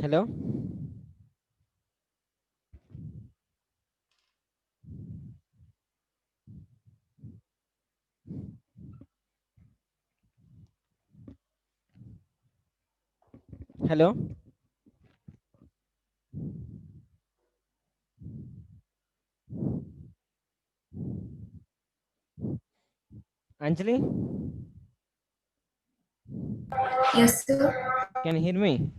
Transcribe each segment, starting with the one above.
Hello. Hello. Anjali, Yes, sir. can you hear me?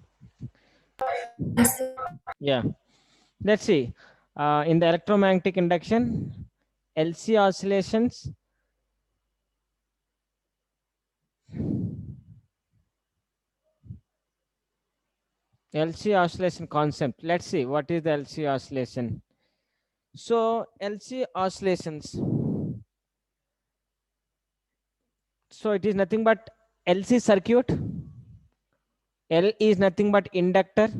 Yes, sir. Yeah. Let's see. In the electromagnetic induction, LC oscillations, LC oscillation concept. Let's see what is the LC oscillation. So LC oscillations. So it is nothing but LC circuit. L is nothing but inductor.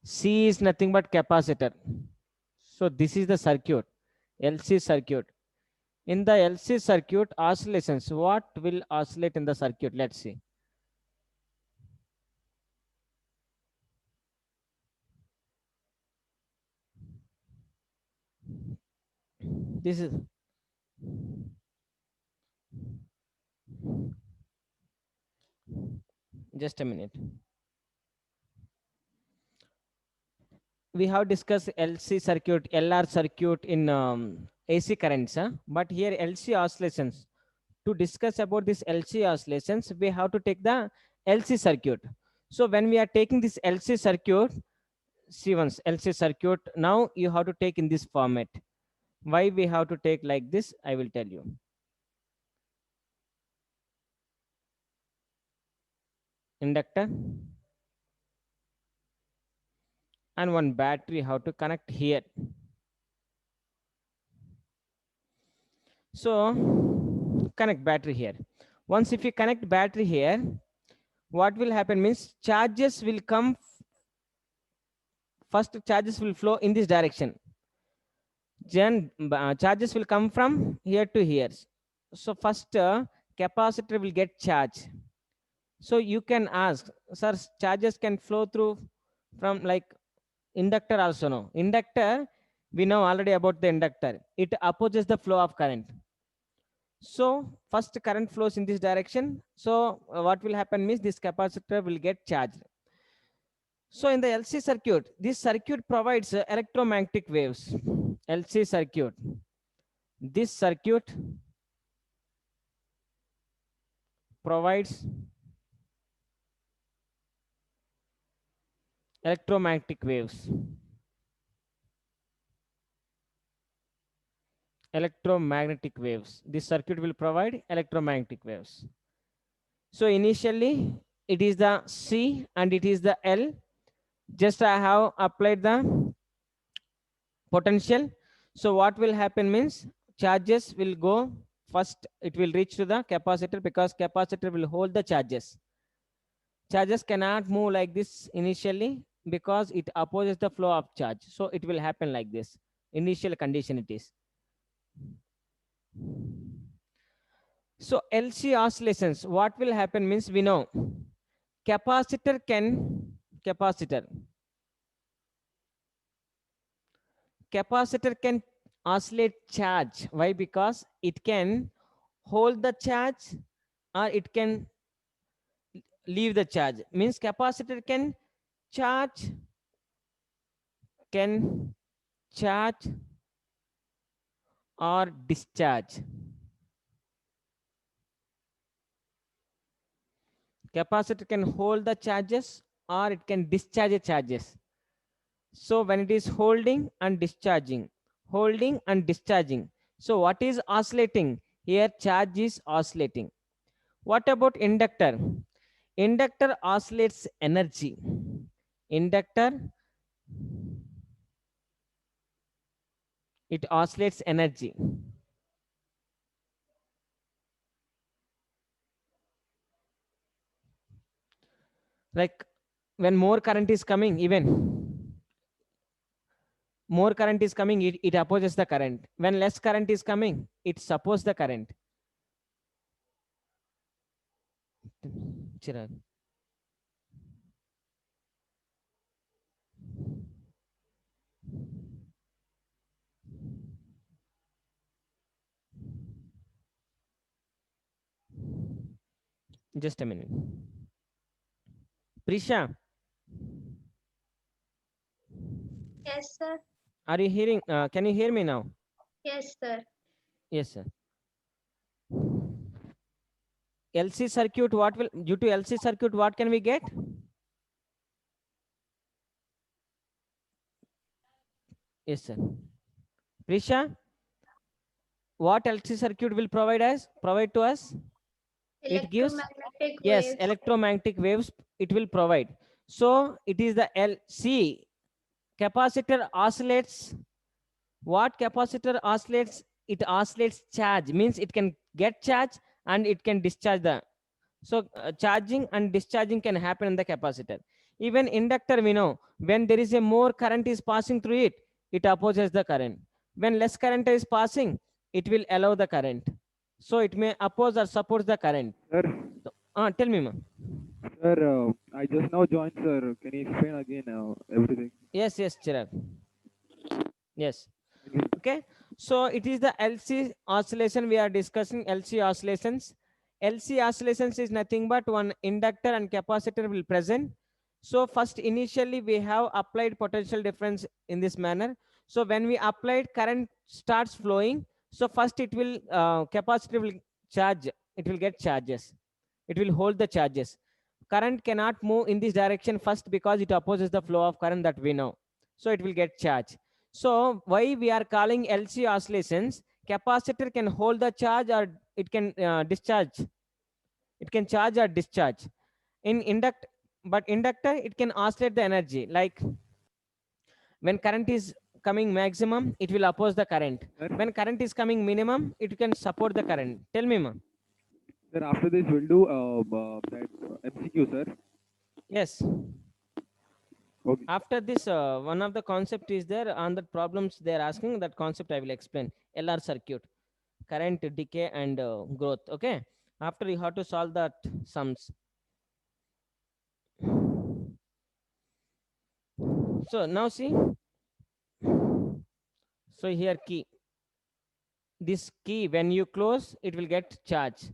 C is nothing but capacitor. So this is the circuit, LC circuit. In the LC circuit, oscillations, what will oscillate in the circuit? Let's see. This is just a minute. We have discussed LC circuit, LR circuit in AC currents, huh? But here LC oscillations. To discuss about this LC oscillations, we have to take the LC circuit. So when we are taking this LC circuit, see once LC circuit, now you have to take in this format. Why we have to take like this, I will tell you. Inductor and one battery, how to connect here. So connect battery here. Once if you connect battery here, what will happen means charges will come. First charges will flow in this direction. Then charges will come from here to here. So first capacitor will get charge. So you can ask, sir, charges can flow through from like inductor also. No, inductor, we know already about the inductor. It opposes the flow of current. So first current flows in this direction. So what will happen means this capacitor will get charged. So in the LC circuit, this circuit provides electromagnetic waves. LC circuit. This circuit provides electromagnetic waves. Electromagnetic waves. This circuit will provide electromagnetic waves. So initially it is the C and it is the L. Just I have applied the potential. So what will happen means charges will go first, it will reach to the capacitor because capacitor will hold the charges. Charges cannot move like this initially because it opposes the flow of charge. So it will happen like this. Initial condition it is. So LC oscillations, what will happen means we know capacitor can capacitor capacitor can oscillate charge. Why? Because it can hold the charge or it can leave the charge. Means capacitor charge can charge or discharge. Capacitor can hold the charges or it can discharge the charges. So when it is holding and discharging. So what is oscillating? Here charge is oscillating. What about inductor? Inductor oscillates energy. Inductor, it oscillates energy. Like when more current is coming, even more current is coming, it opposes the current. When less current is coming, it supports the current. Chirag. Just a minute. Prisha, Yes, sir. are you hearing? Can you hear me now? Yes, sir. Yes, sir. LC circuit, what will, due to LC circuit, what can we get? Yes, sir. Prisha, what LC circuit will provide to us? It gives, Electromagnetic yes, waves. electromagnetic waves it will provide. So it is the LC capacitor oscillates. What capacitor oscillates? It oscillates charge, means it can get charge and it can discharge the. So charging and discharging can happen in the capacitor. Even inductor, we know when there is a more current is passing through it, it opposes the current. When less current is passing, it will allow the current. So it may oppose or support the current. Sir, So, tell me, ma'am. sir, I just now joined, sir. Can you explain again everything? Yes, yes, Chirag. Yes. Thank you. Okay. So it is the LC oscillation we are discussing. LC oscillations. LC oscillations is nothing but one inductor and capacitor will present. So first initially we have applied potential difference in this manner. So when we applied, current starts flowing. So first it will capacitor will charge. It will get charges. It will hold the charges. Current cannot move in this direction first because it opposes the flow of current that we know. So it will get charge. So why we are calling LC oscillations? Capacitor can hold the charge or it can discharge. It can charge or discharge. In inductor it can oscillate the energy. Like when current is coming maximum, it will oppose the current. Sir, When current is coming minimum, it can support the current. Tell me, ma'am. sir, after this we'll do that MCQ, sir. Yes. Okay. After this, one of the concept is there on the problems they are asking. That concept I will explain. LR circuit, current decay and growth. Okay. After you have to solve that sums. So now see. So here key. This key when you close, it will get charge.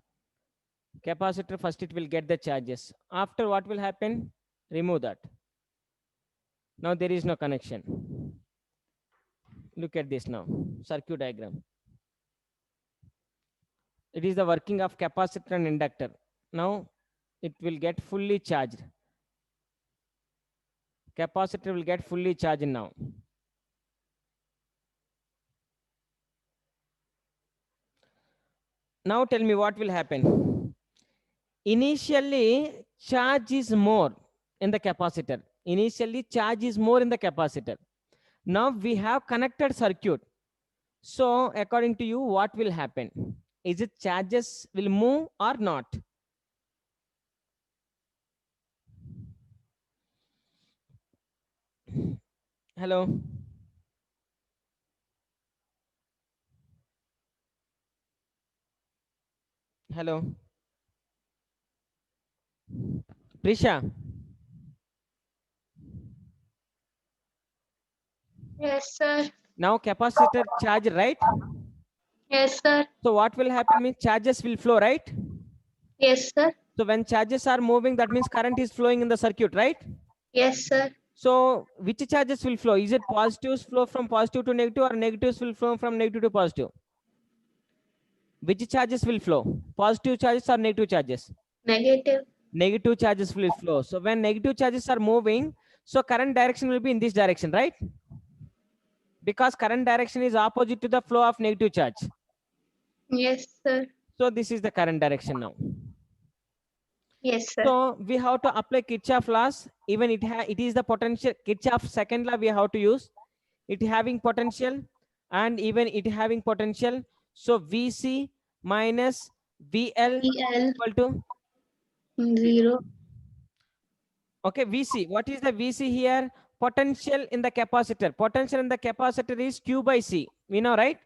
Capacitor first it will get the charges. After what will happen? Remove that. Now there is no connection. Look at this now. Circuit diagram. It is the working of capacitor and inductor. Now it will get fully charged. Capacitor will get fully charged now. Now tell me what will happen. Initially, charge is more in the capacitor. Initially, charge is more in the capacitor. Now we have connected circuit. So according to you, what will happen? Is it charges will move or not? Hello. Hello. Prisha. Yes, sir. Now capacitor charge, right? Yes, sir. So what will happen means charges will flow, right? Yes, sir. So when charges are moving, that means current is flowing in the circuit, right? Yes, sir. So which charges will flow? Is it positives flow from positive to negative or negatives will flow from negative to positive? Which charges will flow? Positive charges or negative charges? Negative. Negative charges will flow. So when negative charges are moving, so current direction will be in this direction, right? Because current direction is opposite to the flow of negative charge. Yes, sir. So this is the current direction now. Yes, sir. So we have to apply Kirchhoff laws. Even it is the potential. Kirchhoff second law we have to use. It having potential and even it having potential. So VC minus VL EL equal to, 0. okay, VC. What is the VC here? Potential in the capacitor. Potential in the capacitor is Q by C. We know, right?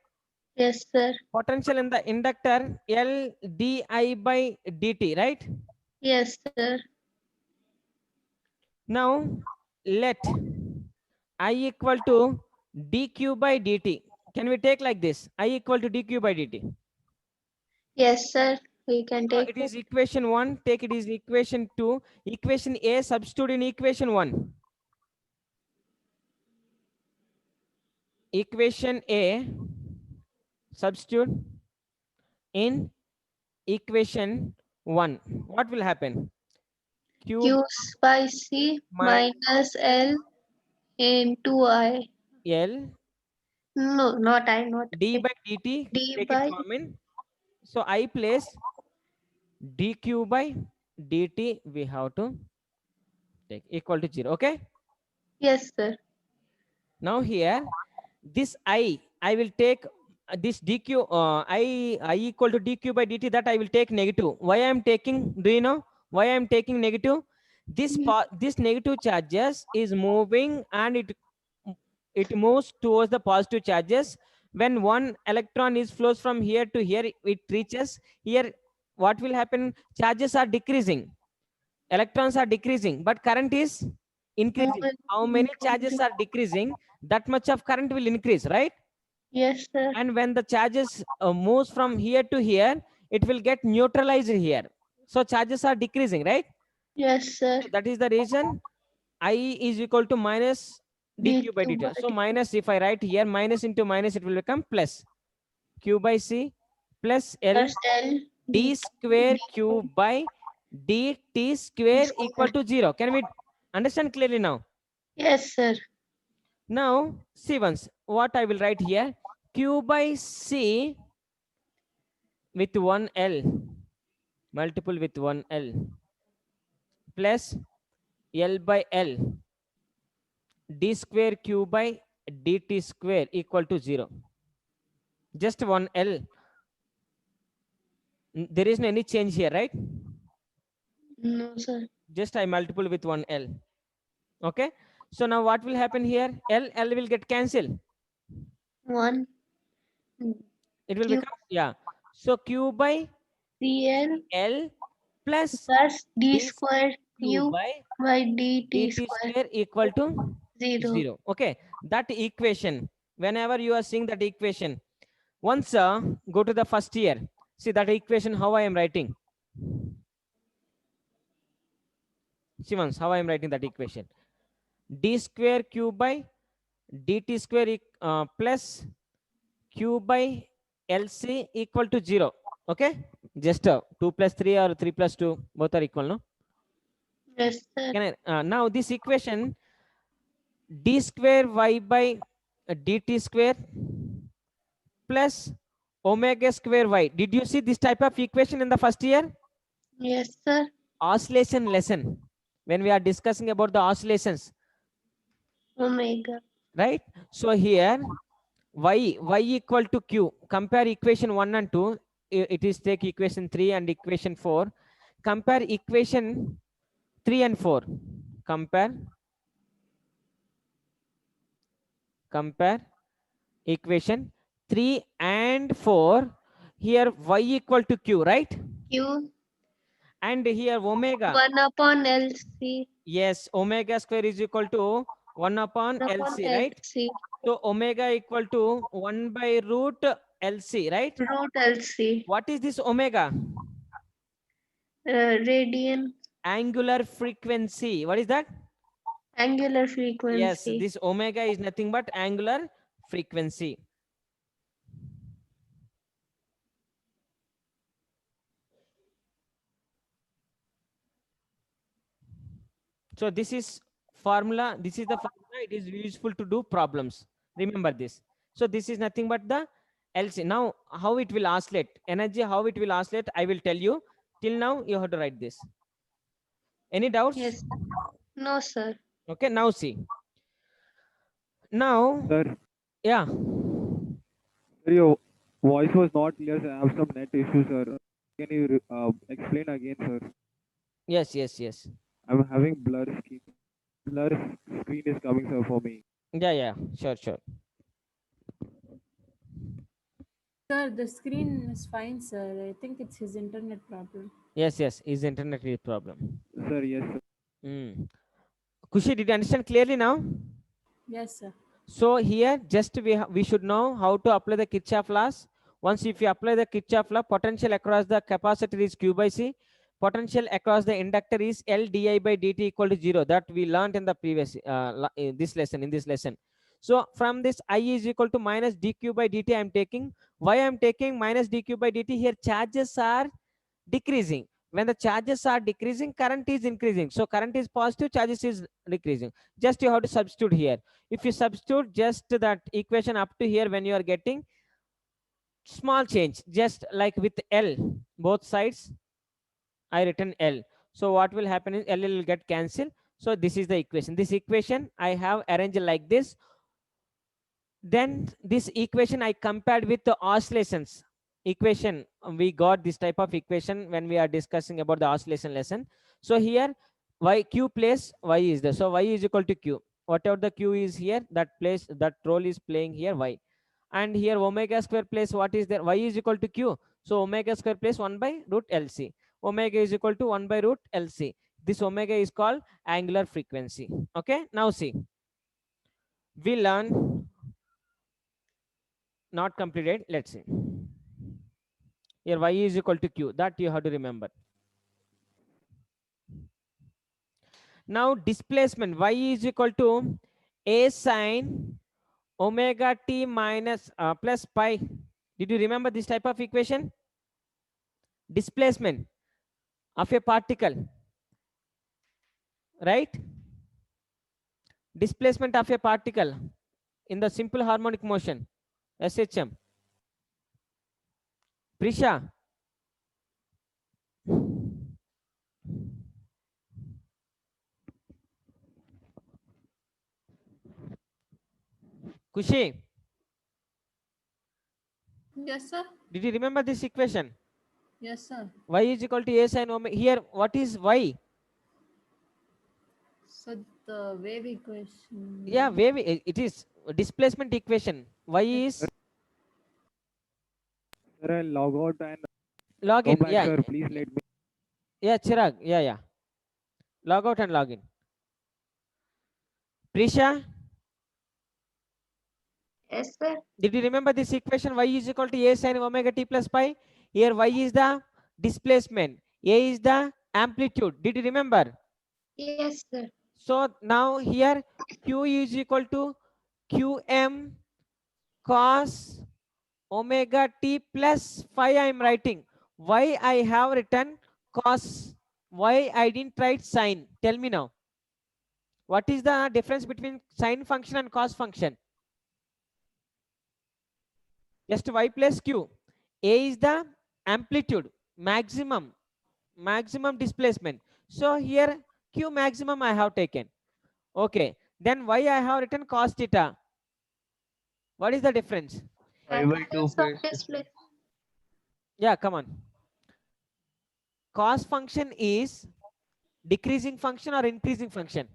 Yes, sir. Potential in the inductor L di by dt, right? Yes, sir. Now let I equal to dq by dt. Can we take like this? I equal to dq by dt. Yes, sir. We can No, take it is equation 1. Take it is equation 2. Equation A substitute in equation 1. Equation A substitute in equation 1. What will happen? Q by C minus minus L into I. L No, not I, not d I. by dt. D Take it by common. So I place dq by dt. We have to take equal to 0. Okay. yes, sir. Now here this I will take this dq I equal to dq by dt, that I will take negative. Why I am taking? Do you know why I am taking negative? This negative charges is moving and it moves towards the positive charges. When one electron is flows from here to here, it reaches here. What will happen? Charges are decreasing, electrons are decreasing, but current is increasing. How many charges are decreasing, that much of current will increase, right? Yes, sir. And when the charges moves from here to here, it will get neutralized here. So charges are decreasing, right? Yes, sir. So that is the reason I is equal to minus dq by DQ dt. by So D. minus, if I write here minus into minus, it will become plus q by c plus L Plus L d D. square q by dt square equal to 0. Can we understand clearly now? Yes, sir. Now see once what I will write here. Q by c with 1L, multiple with 1L, plus L by L d square q by dt square equal to 0. Just 1L. There is no any change here, right? No, sir. Just I multiple with 1L. Okay. So now what will happen here? L will get cancelled. 1 It will Q become, yeah. So q by CL L plus plus D d square q U by by DT dt square square equal to 0. 0. Okay. That equation, whenever you are seeing that equation, once go to the first year, see that equation how I am writing. See once how I am writing that equation. D square q by dt square plus q by LC equal to 0. Okay. Just 2 plus 3 or 3 plus 2 both are equal, no? Yes, sir. Can I, now this equation d square y by dt square plus omega square y. Did you see this type of equation in the first year? Yes, sir. Oscillation lesson, when we are discussing about the oscillations, Omega. right? So here y equal to q. Compare equation 1 and 2. It is take equation 3 and equation 4. Compare equation 3 and 4. Compare equation 3 and 4. Here y equal to q, right? Q And here omega. 1 upon LC. Yes, omega square is equal to 1 upon 1 upon LC, right? LC. So omega equal to 1 by root LC, right? Root LC. What is this omega? Radian. Angular frequency. What is that? Angular Yes, frequency. this omega is nothing but angular frequency. So this is formula. This is the formula. It is useful to do problems. Remember this. So this is nothing but the LC. Now, how it will oscillate, energy, how it will oscillate, I will tell you. Till now, you have to write this. Any doubts? Yes. No, sir. Okay, now see. Now, Sir, yeah. sir, your voice was not clear. Sir. I have some net issues, sir. Can you explain again, sir? Yes, yes, yes. I'm having blur screen. Blur screen is coming, sir, for me. Yeah, yeah, sure, sure. Sir, the screen is fine, sir. I think it's his internet problem. Yes, yes, is internet is problem. Sir, yes, sir. Kushi, did you understand clearly now? Yes, sir. So here, just we should know how to apply the Kirchhoff laws. Once if you apply the Kirchhoff law, potential across the capacitor is Q by C. Potential across the inductor is L di by dt equal to 0. That we learned in the previous in this lesson. So from this, I is equal to minus dq by dt I am taking. Why I am taking minus dq by dt? Here charges are decreasing. When the charges are decreasing, current is increasing. So current is positive, charges is decreasing. Just you have to substitute here. If you substitute just that equation up to here, when you are getting small change, just like with L, both sides I written L. So what will happen is L will get cancelled. So this is the equation. This equation I have arranged like this. Then this equation I compared with the oscillations equation. We got this type of equation when we are discussing about the oscillation lesson. So here y q place y is there. So y is equal to q. Whatever the q is here, that role is playing here y. And here omega square place what is there? Y is equal to q. So omega square place 1 by root LC. Omega is equal to 1 by root LC. This omega is called angular frequency. Okay, now see. We learn not completed. Let's see. Here y is equal to q. That you have to remember. Now displacement y is equal to a sine omega t minus plus pi. Did you remember this type of equation? Displacement of a particle, right? Displacement of a particle in the simple harmonic motion, SHM. Prisha. Kushi, Yes, sir. did you remember this equation? Yes, sir. Y is equal to a sine omega. Here, what is y? So the wave equation. Yeah, wave. It is displacement equation. Y is Sir, I'll log out and log go in. back, Yeah, sir. Please let me. yeah, Chirag. Yeah. Log out and log in. Prisha, Yes, sir. did you remember this equation? Y is equal to a sine omega t plus pi. Here, y is the displacement. A is the amplitude. Did you remember? Yes, sir. So now here q is equal to qm cos omega t plus phi I am writing. Why I have written cos? Why I didn't write sine? Tell me now. What is the difference between sine function and cos function? Just y plus q. A is the amplitude, maximum displacement. So here q maximum I have taken. Okay. Then why I have written cos theta? What is the difference? Pi by 2 Absence of display. Yeah, come on. Cos function is decreasing function or increasing function?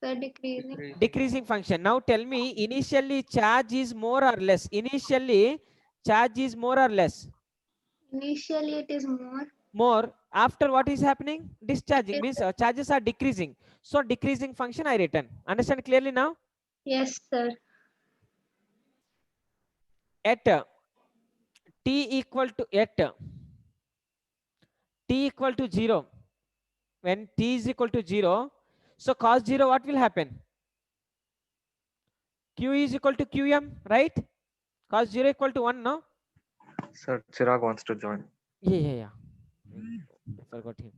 Sir, decreasing. Decreasing function. Now tell me, initially charge is more or less? Initially charge is more or less? Initially, it is more. More. After what is happening? Discharging Yes, means charges are decreasing. So decreasing function I written. Understand clearly now? Yes, sir. At t equal to 0, when t is equal to 0, so cos 0 what will happen? Q is equal to qm, right? Cos 0 equal to 1, no? Sir, Chirag wants to join. Yeah. I forgot him.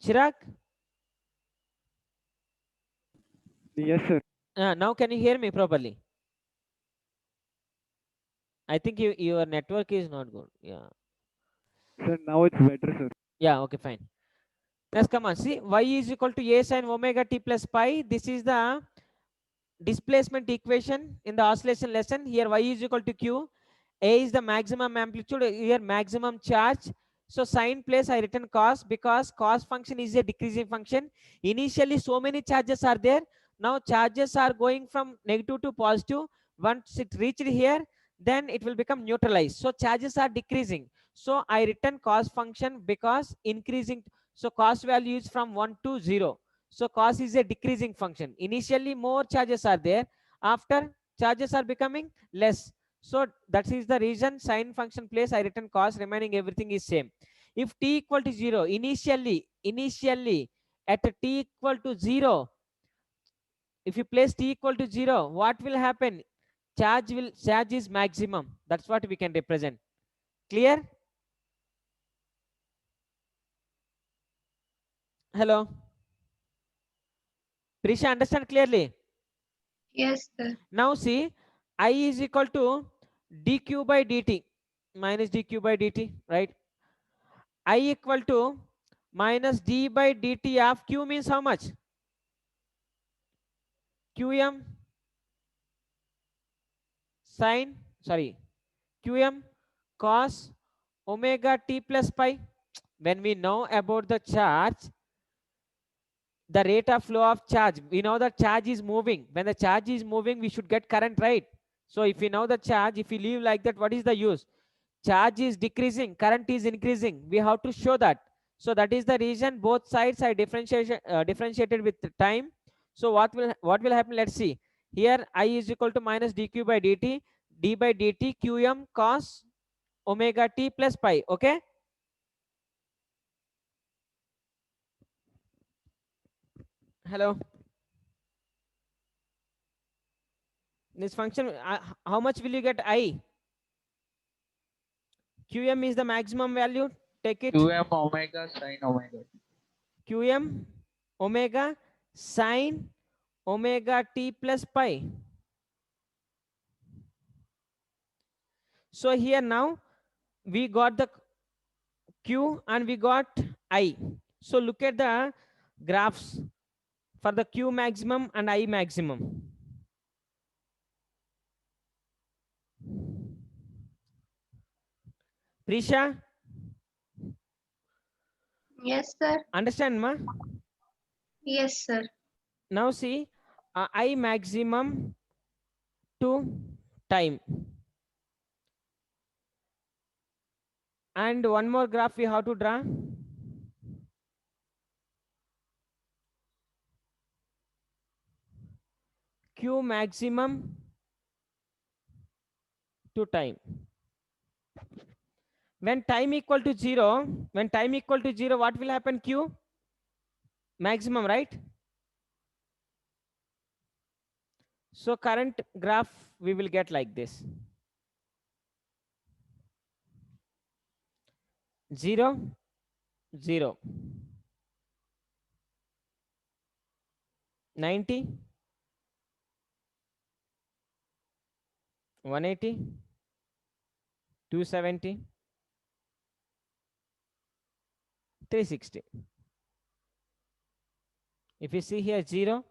Chirag, Yes, sir. now can you hear me properly? I think your network is not good. Yeah. Sir, now it's better, sir. Yeah, okay, fine. Let's come on. See, y is equal to a sine omega t plus pi. This is the displacement equation in the oscillation lesson. Here y is equal to q. A is the maximum amplitude, here maximum charge. So sine place I written cos because cos function is a decreasing function. Initially so many charges are there. Now charges are going from negative to positive. Once it reached here, then it will become neutralized. So charges are decreasing. So I written cos function because increasing. So cos value is from 1 to 0. So cos is a decreasing function. Initially more charges are there, after charges are becoming less. So that is the reason sine function place I written cos, remaining everything is same. If t equal to 0, initially at t equal to 0, if you place t equal to 0, what will happen? Charge is maximum. That's what we can represent. Clear? Hello, Prisha, understand clearly? Yes, sir. Now see, I is equal to dq by dt minus dq by dt, right? I equal to minus d by dt of q means how much? Qm sine, sorry, Qm cos omega t plus pi. When we know about the charge, the rate of flow of charge, we know the charge is moving. When the charge is moving, we should get current, right? So if we know the charge, if we leave like that, what is the use? Charge is decreasing, current is increasing. We have to show that. So that is the reason both sides are differentiated with time. So what will happen? Let's see. Here I is equal to minus dq by dt, d by dt qm cos omega t plus pi. Okay. Hello. This function, how much will you get? I. Qm is the maximum value. Take it. QM omega sin omega. Qm omega sine omega t plus pi. So here now we got the Q and we got I. So look at the graphs for the Q maximum and I maximum. Prisha, Yes, sir. understand ma? Yes, sir. Now see, I maximum to time. And one more graph we have to draw. Q maximum to time. When time equal to 0, what will happen? Q maximum, right? So current graph we will get like this. 0, 0, 90, 180, 270, 360. If you see here 0,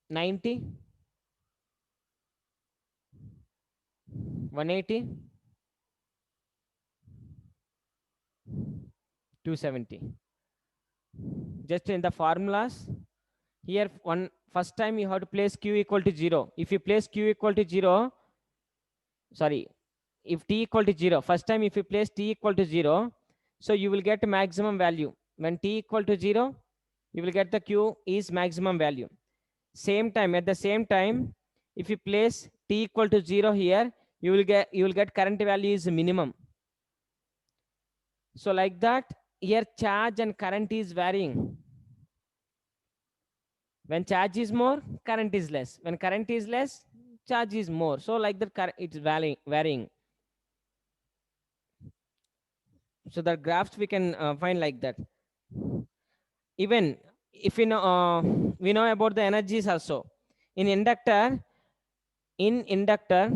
90, 180, 270. Just in the formulas, here first time you have to place q equal to 0. If you place q equal to 0, sorry, if t equal to 0, first time if you place t equal to 0, so you will get maximum value. When t equal to 0, you will get the q is maximum value. Same time, at the same time, if you place t equal to 0 here, you will get current value is minimum. So like that, here charge and current is varying. When charge is more, current is less. When current is less, charge is more. So like that, it's varying. So the graphs we can find like that. Even if we know about the energies also. In inductor, in inductor,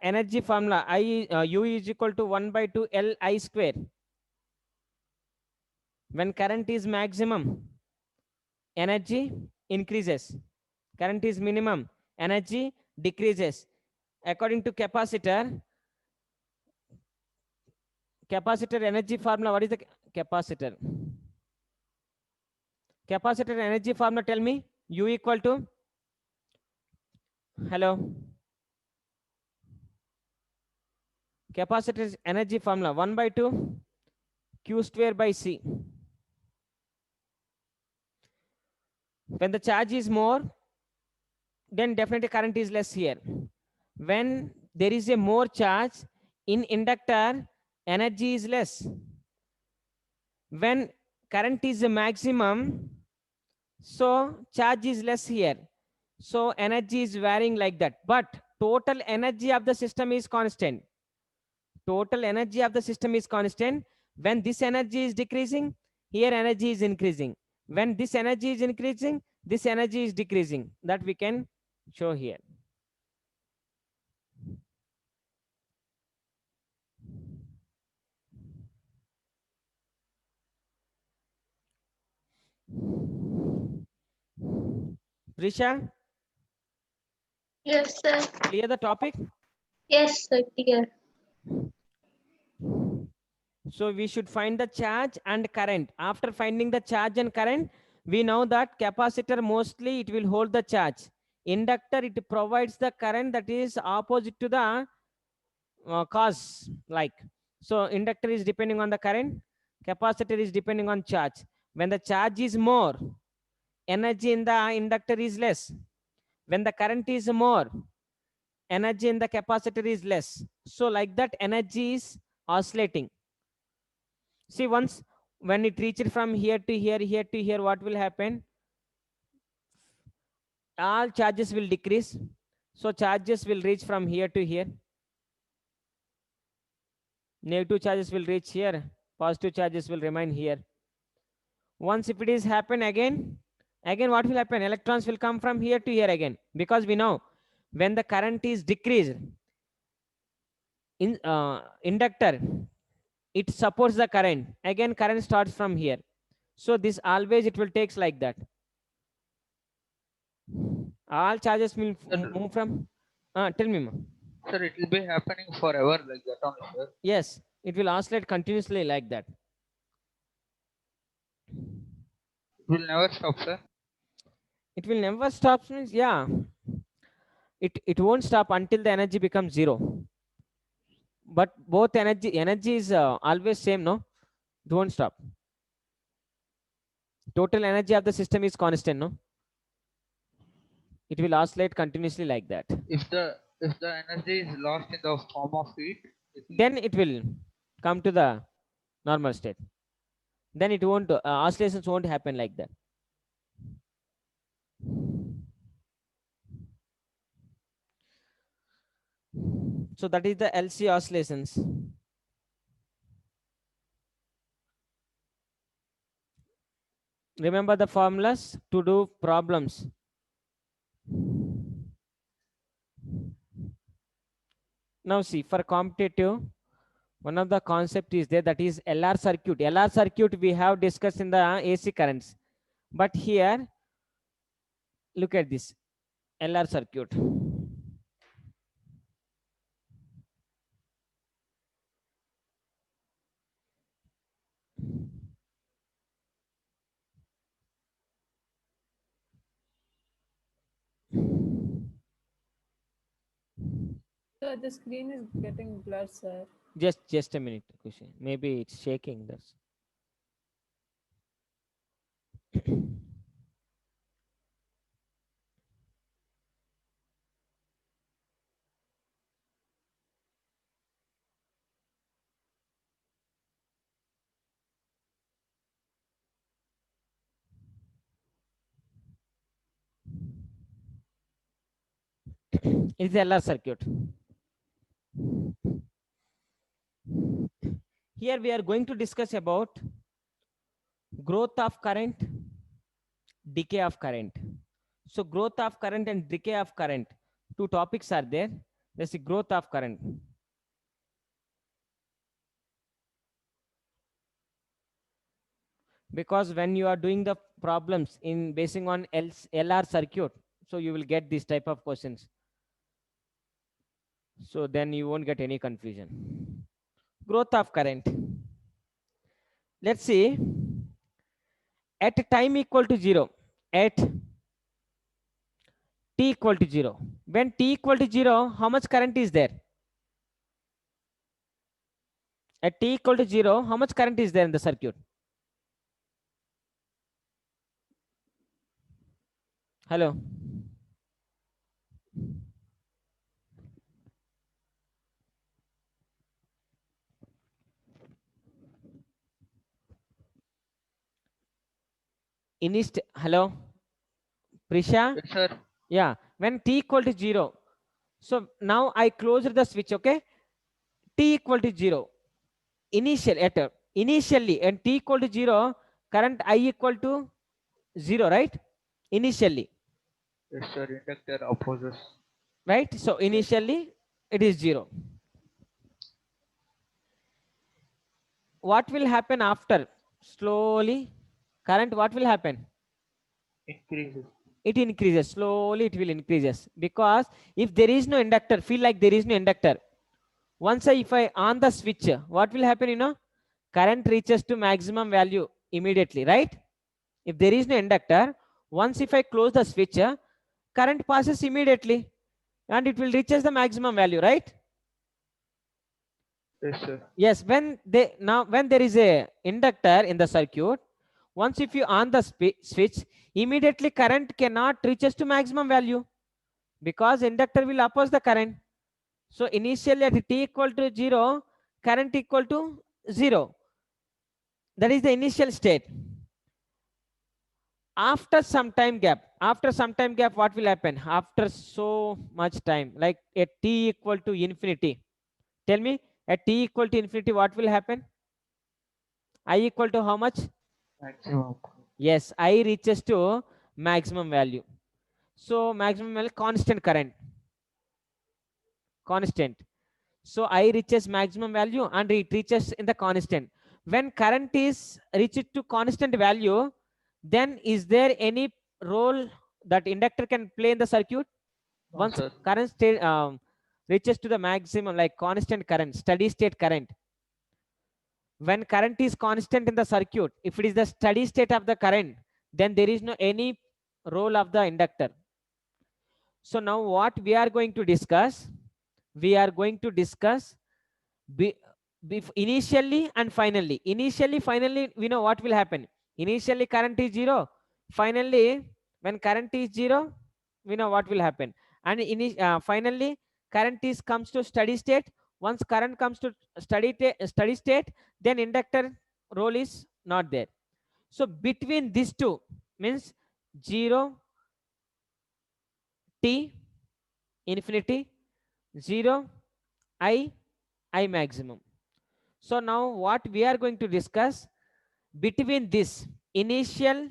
energy formula U is equal to 1 by 2 L I square. When current is maximum, energy increases. Current is minimum, energy decreases. According to capacitor energy formula, what is the capacitor energy formula? Tell me. U equal to, hello, Capacitor's energy formula 1 by 2 Q square by C. When the charge is more, then definitely current is less here. When there is a more charge in inductor, energy is less. When current is a maximum, so charge is less here. So energy is varying like that. But total energy of the system is constant. Total energy of the system is constant. When this energy is decreasing, here energy is increasing. When this energy is increasing, this energy is decreasing. That we can show here. Prisha, Yes, sir. clear the topic? Yes, sir. Clear. So we should find the charge and current. After finding the charge and current, we know that capacitor mostly it will hold the charge. Inductor, it provides the current that is opposite to the cause. Like, so inductor is depending on the current, capacitor is depending on charge. When the charge is more, energy in the inductor is less. When the current is more, energy in the capacitor is less. So like that, energy is oscillating. See, once when it reaches from here to here, here to here, what will happen? All charges will decrease. So charges will reach from here to here. Negative charges will reach here. Positive charges will remain here. Once if it is happen again what will happen? Electrons will come from here to here again, because we know when the current is decreased in inductor, it supports the current. Again current starts from here. So this always it will takes like that. All charges will move from tell me, ma'am. Sir, it will be happening forever like that only, sir. Yes, it will oscillate continuously like that. It will never stop, sir. It will never stop means, yeah, it won't stop until the energy becomes zero. But both energy is always same, no? It won't stop. Total energy of the system is constant, no? It will oscillate continuously like that. If the energy is lost in the form of heat, Then it will come to the normal state. Then it won't oscillations won't happen like that. So that is the LC oscillations. Remember the formulas to do problems. Now see, for competitive, one of the concept is there, that is LR circuit. LR circuit we have discussed in the AC currents. But here, look at this LR circuit. Sir, the screen is getting blurred, sir. Just a minute, Kushi. Maybe it's shaking. That's it's the LR circuit. Here we are going to discuss about growth of current, decay of current. So growth of current and decay of current, two topics are there. There's the growth of current. Because when you are doing the problems in basing on LR circuit, so you will get this type of questions. So then you won't get any confusion. Growth of current. Let's see. At time equal to 0, at t equal to 0. When t equal to 0, how much current is there? At t equal to 0, how much current is there in the circuit? Hello. Hello, Prisha. Yes, sir. Yeah, when t equal to 0. So now I closed the switch, okay? T equal to 0. Initially, and t equal to 0, current I equal to 0, right? Initially, Yes, sir. Inductor opposes. right? So initially it is 0. What will happen after? Slowly, current, what will happen? Increases. It increases. Slowly it will increases. Because if there is no inductor, feel like there is no inductor. Once if I on the switch, what will happen, you know? Current reaches to maximum value immediately, right? If there is no inductor, once if I close the switch, current passes immediately and it will reaches the maximum value, right? Yes, sir. Yes, when there is a inductor in the circuit, once if you on the switch, immediately current cannot reaches to maximum value because inductor will oppose the current. So initially at t equal to 0, current equal to 0. That is the initial state. After some time gap, what will happen? After so much time, like at t equal to infinity. Tell me, at t equal to infinity, what will happen? I equal to how much? Maximum. Yes, I reaches to maximum value. So maximum value, constant current. Constant. So I reaches maximum value and it reaches in the constant. When current is reached to constant value, then is there any role that inductor can play in the circuit? No, Once sir. current state reaches to the maximum, like constant current, steady state current. When current is constant in the circuit, if it is the steady state of the current, then there is no any role of the inductor. So now what we are going to discuss? We are going to discuss initially and finally. Initially, finally, we know what will happen. Initially current is 0. Finally, when current is 0, we know what will happen. And finally, current is comes to steady state. Once current comes to steady state, then inductor role is not there. So between these two means 0 t infinity, 0 I maximum. So now what we are going to discuss, between this initial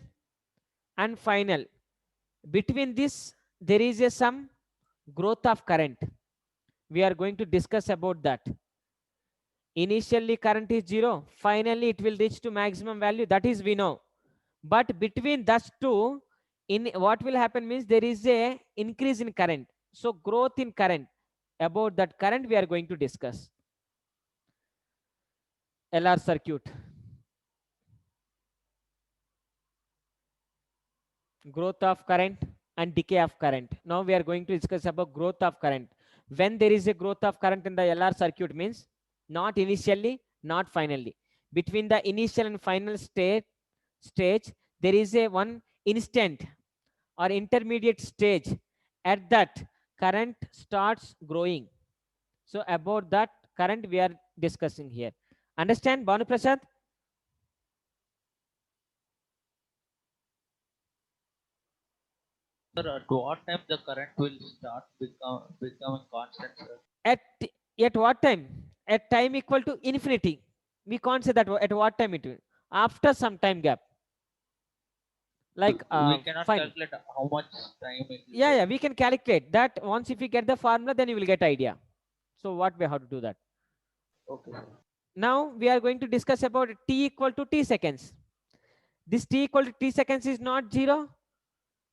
and final, between this there is a some growth of current. We are going to discuss about that. Initially current is 0, finally it will reach to maximum value, that is we know. But between those two, in what will happen means there is a increase in current. So growth in current, about that current we are going to discuss. LR circuit. Growth of current and decay of current. Now we are going to discuss about growth of current. When there is a growth of current in the LR circuit means not initially, not finally. Between the initial and final stage, there is a one instant or intermediate stage. At that, current starts growing. So about that current we are discussing here. Understand, Banu Prasad? Sir, at what time the current will start becoming constant, sir? At at what time? At time equal to infinity. We can't say that at what time it will. After some time gap. Like We cannot fine. calculate how much time it will Yeah, take. we can calculate that. Once if we get the formula, then you will get idea. So what we have to do that. Okay, sir. Now we are going to discuss about t equal to t seconds. This t equal to t seconds is not 0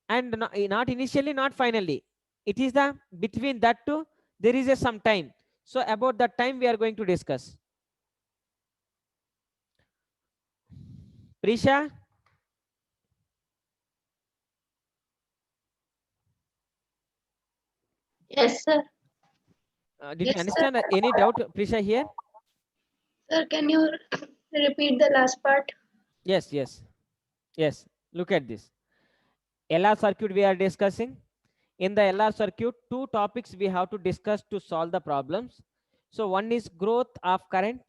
and not initially, not finally. It is the between that two, there is a some time. So about that time we are going to discuss. Prisha, Yes, sir. did you Yes, sir. understand any doubt, Prisha, here? Sir, can you repeat the last part? Yes, yes, yes. Look at this. LR circuit we are discussing. In the LR circuit, two topics we have to discuss to solve the problems. So one is growth of current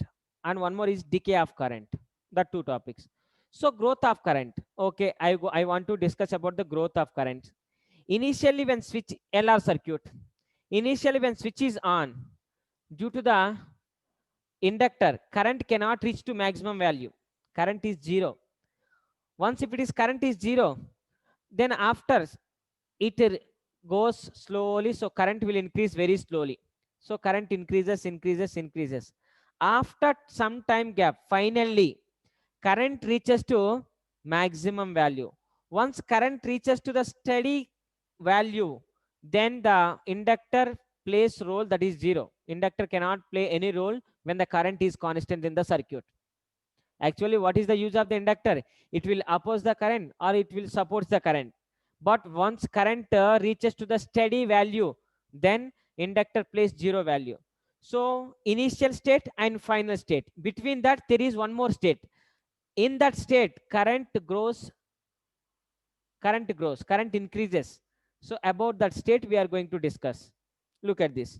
and one more is decay of current. The two topics. So growth of current. Okay, I want to discuss about the growth of current. Initially when switch LR circuit, initially when switch is on, due to the inductor, current cannot reach to maximum value. Current is 0. Once if it is current is 0, then after it goes slowly, so current will increase very slowly. So current increases. After some time gap, finally current reaches to maximum value. Once current reaches to the steady value, then the inductor plays role, that is 0. Inductor cannot play any role when the current is constant in the circuit. Actually, what is the use of the inductor? It will oppose the current or it will support the current. But once current reaches to the steady value, then inductor plays 0 value. So initial state and final state, between that there is one more state. In that state, current current increases. So about that state we are going to discuss. Look at this.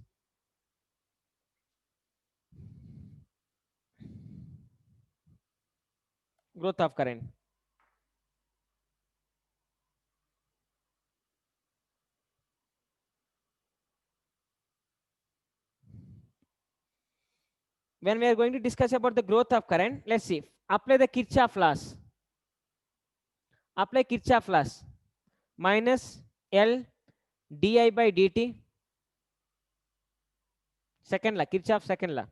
Growth of current. When we are going to discuss about the growth of current, let's see. Apply the Kirchhoff laws. Apply Kirchhoff laws. Minus L di by dt. Second law, Kirchhoff second law.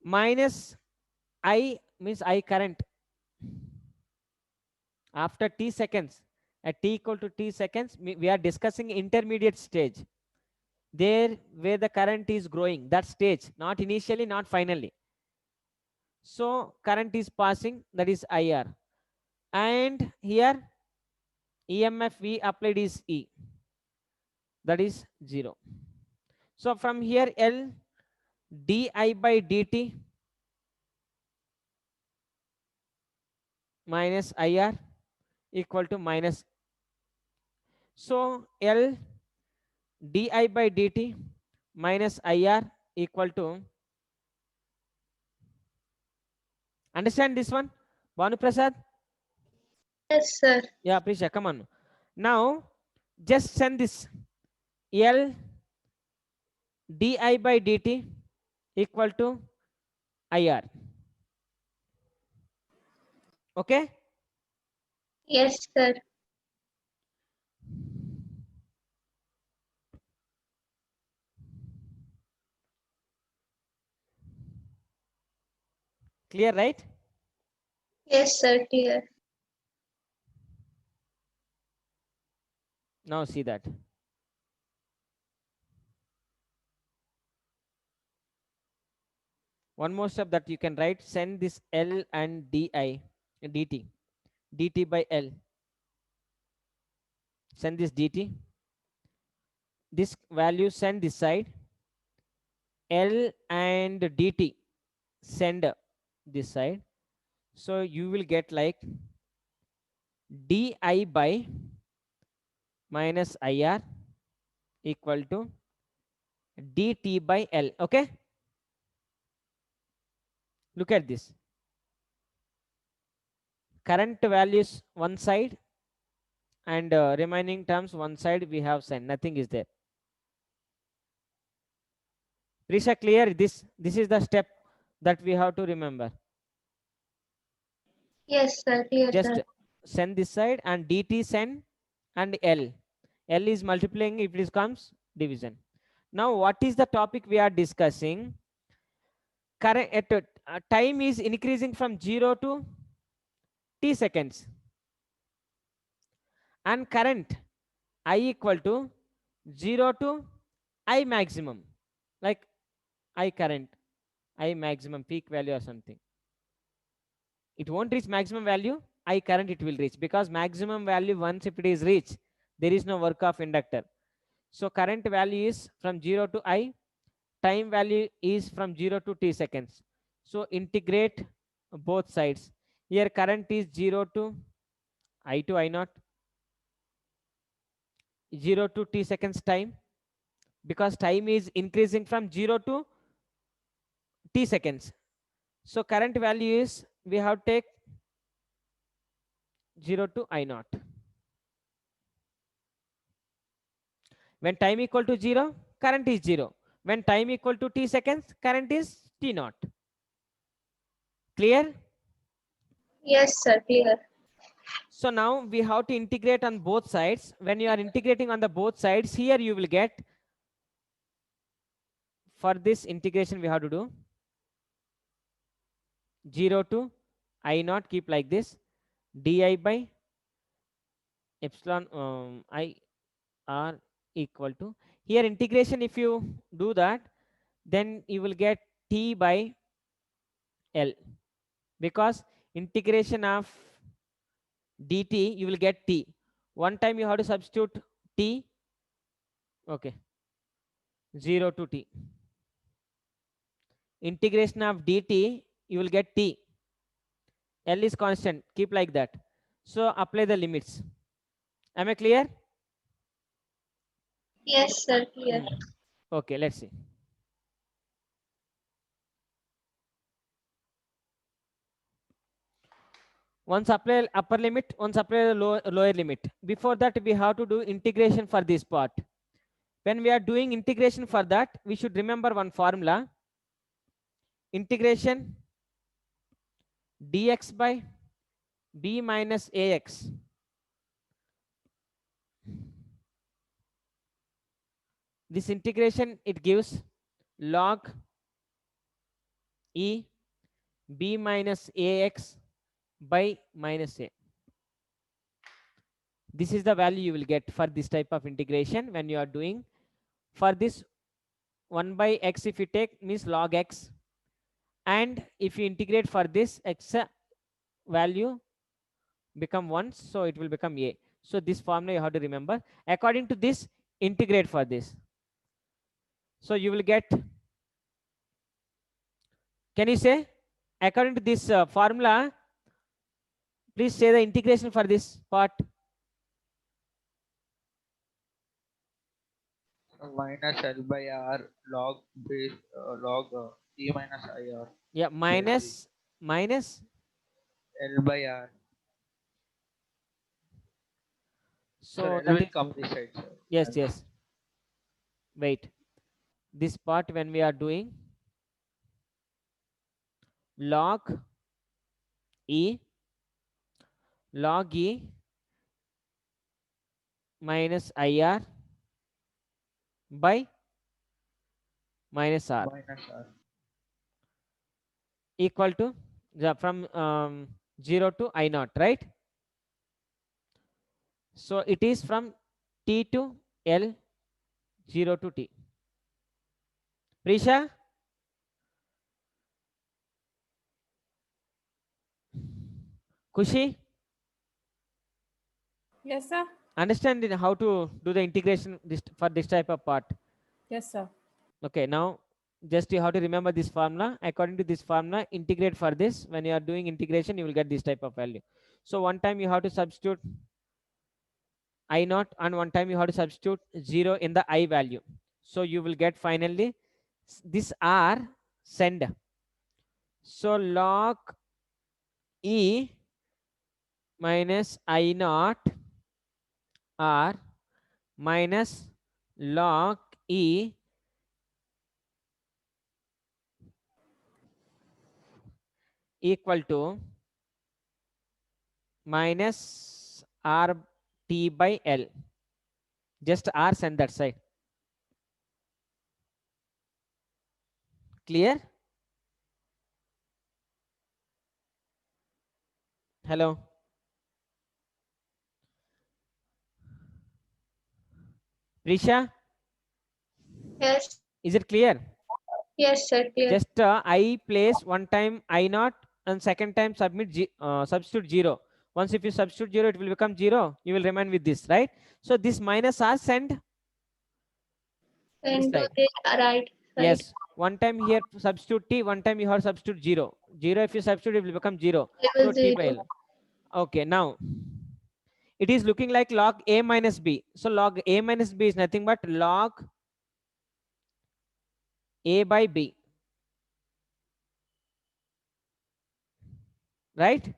Minus I means I current. After t seconds, at t equal to t seconds, we are discussing intermediate stage. There where the current is growing, that stage, not initially, not finally. So current is passing, that is IR. And here EMF we applied is E, that is 0. So from here L di by dt minus IR equal to minus. So L di by dt minus IR equal to, understand this one, Banu Prasad? Yes, sir. Yeah, Prisha, come on. Now just send this L di by dt equal to IR. Okay? Yes, sir. Clear, right? Yes, sir. Clear. Now see that. One more step that you can write, send this L and dt by L. Send this dt. This value send this side. L and dt send this side. So you will get like di by minus IR equal to dt by L. Okay? Look at this. Current values one side and remaining terms one side we have sent. Nothing is there. Prisha, clear? This is the step that we have to remember. Yes, sir. Clear, Just sir. send this side and dt send and L. L is multiplying, if it comes division. Now what is the topic we are discussing? Current at time is increasing from 0 to t seconds. And current I equal to 0 to I maximum. Like I current, I maximum peak value or something. It won't reach maximum value. I current it will reach, because maximum value once if it is reached, There is no work of inductor. So current value is from 0 to I. Time value is from 0 to t seconds. So integrate both sides. Here current is 0 to I to I naught, 0 to t seconds time, because time is increasing from 0 to t seconds. So current value is, we have take 0 to I naught. When time equal to 0, current is 0. When time equal to t seconds, current is t naught. Clear? Yes, sir. Clear. So now we have to integrate on both sides. When you are integrating on the both sides, here you will get, for this integration we have to do 0 to I naught, keep like this, di by epsilon I r equal to, here integration if you do that, then you will get t by L, because integration of dt you will get t. One time you have to substitute t, okay, 0 to t. Integration of dt you will get t. L is constant, keep like that. So apply the limits. Am I clear? Yes, sir. Clear. Okay, let's see. Once apply upper limit, once apply the lower limit. Before that, we have to do integration for this part. When we are doing integration for that, we should remember one formula. Integration dx by b minus ax. This integration, it gives log e b minus ax by minus a. This is the value you will get for this type of integration when you are doing. For this 1 by x, if you take, means log x, and if you integrate for this, x value become 1, so it will become a. So this formula you have to remember. According to this, integrate for this. So you will get, can you say, according to this formula, please say the integration for this part. Minus L by R log base log E minus IR Yeah, minus L by R. so Sir, L that will is, come this side, sir. yes. Wait, this part when we are doing log e minus IR by minus R Minus R. equal to from 0 to I naught, right? So it is from t to L, 0 to t. Prisha, Kushi, Yes, sir. understand how to do the integration for this type of part? Yes, sir. Okay, now just you have to remember this formula. According to this formula, integrate for this. When you are doing integration, you will get this type of value. So one time you have to substitute I naught, and one time you have to substitute 0 in the I value. So you will get finally this R send. So log E minus I naught R minus log E equal to minus R T by L. Just R send that side. Clear? Hello? Risha, Yes. is it clear? Yes, sir. Clear. Just I place one time I naught and second time substitute 0. Once if you substitute 0, it will become 0. You will remain with this, right? So this minus r send this And to side. the right side. Yes. One time here substitute t, one time you have substitute 0. 0 if you substitute, it will become 0. So Level t by 0. L. Okay, now it is looking like log a minus b. So log a minus b is nothing but log a by b, right?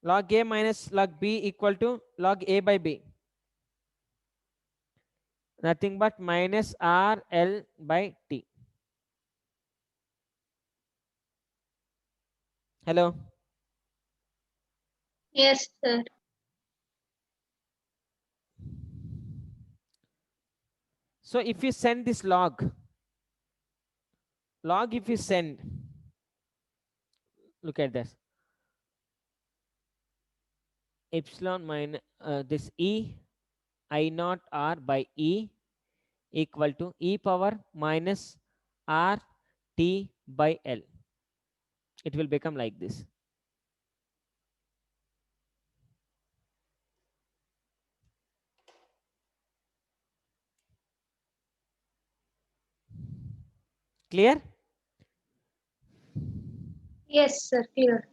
Log a minus log b equal to log a by b, nothing but minus r L by t. Hello. Yes, sir. So if you send this log if you send, look at this, epsilon minus this e I naught r by e equal to e power minus r t by L. It will become like this. Clear? Yes, sir. Clear.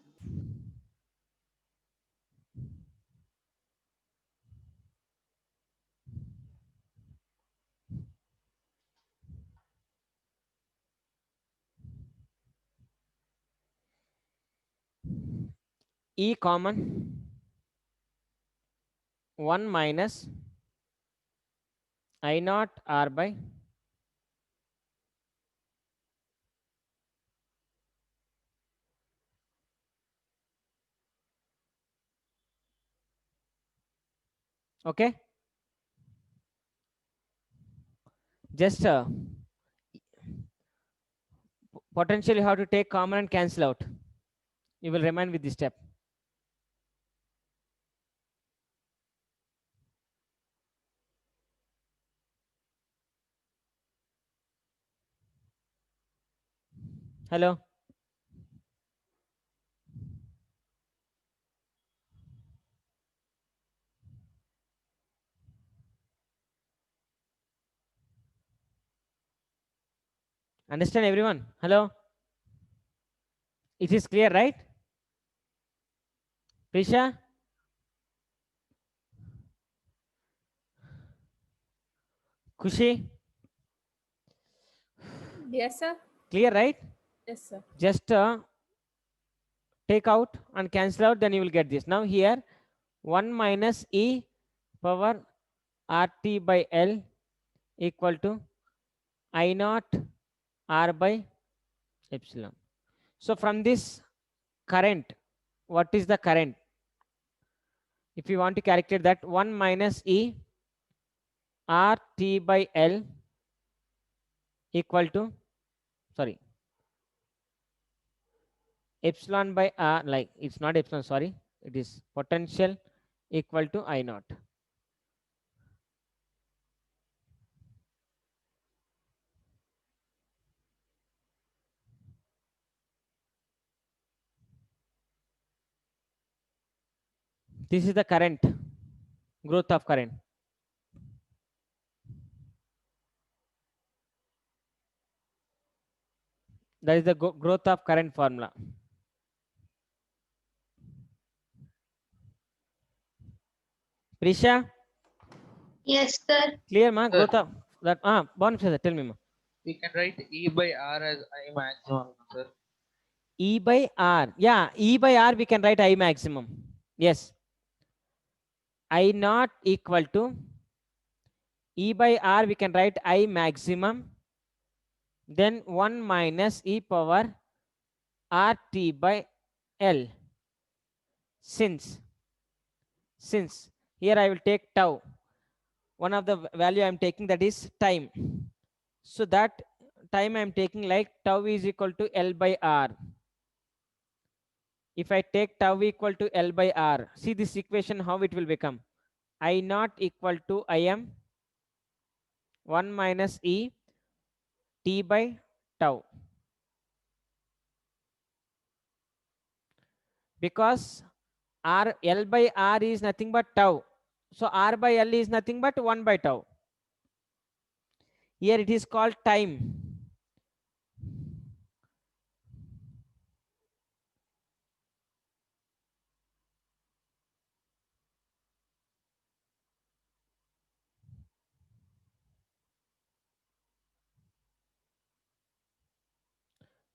E common 1 minus I naught r by okay. Just potentially how to take common and cancel out. You will remain with this step. Hello. Understand everyone? Hello. It is clear, right? Prisha? Kushi? Yes, sir. Clear, right? Yes, sir. Just take out and cancel out, then you will get this. Now here 1 minus e power RT by L equal to I naught R by epsilon. So from this current, what is the current? If you want to calculate that, 1 minus E RT by L equal to, sorry, epsilon by R, like it's not epsilon, sorry, it is potential equal to I naught. This is the current, growth of current. That is the growth of current formula. Prisha, Yes, sir. clear ma? Sir, Growth of that. Bon, tell me ma. we can write E by R as I maximum, sir. E by R. Yeah, E by R we can write I maximum. Yes. I naught equal to E by R we can write I maximum. Then 1 minus E power RT by L. Since here I will take tau. One of the value I am taking, that is time. So that time I am taking like tau is equal to L by R. If I take tau equal to L by R, see this equation how it will become. I naught equal to Im 1 minus E T by tau. Because R L by R is nothing but tau. So R by L is nothing but 1 by tau. Here it is called time.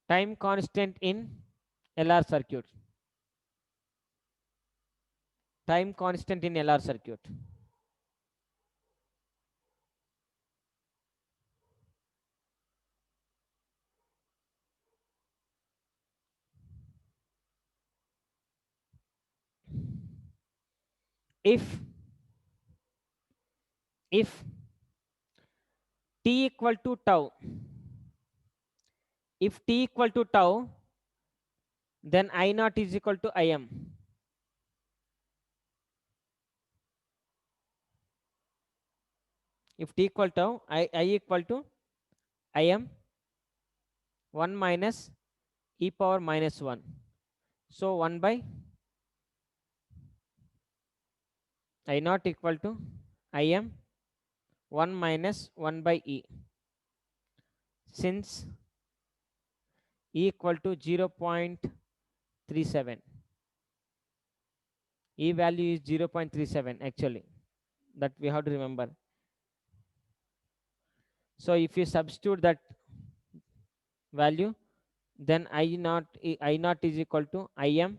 Time constant in LR circuit. Time constant in LR circuit. If t equal to tau, if t equal to tau, then I naught is equal to Im. If t equal to I equal to Im 1 minus e power minus 1. So 1 by I naught equal to Im 1 minus 1 by e. Since e equal to 0.37, e value is 0.37 actually, that we have to remember. So if you substitute that value, then I naught is equal to Im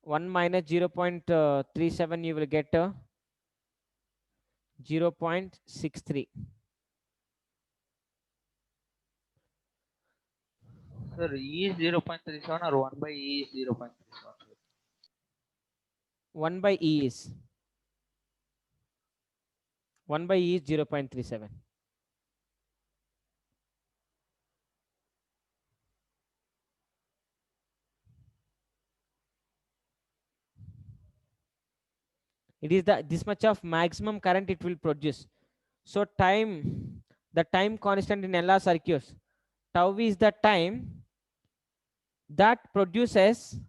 1 minus 0.37, you will get 0.63. Sir, E is 0.37 or 1 by E is 0.37? 1 by e is 0.37. It is this much of maximum current it will produce. So the time constant in LR circuits, tau is the time that produces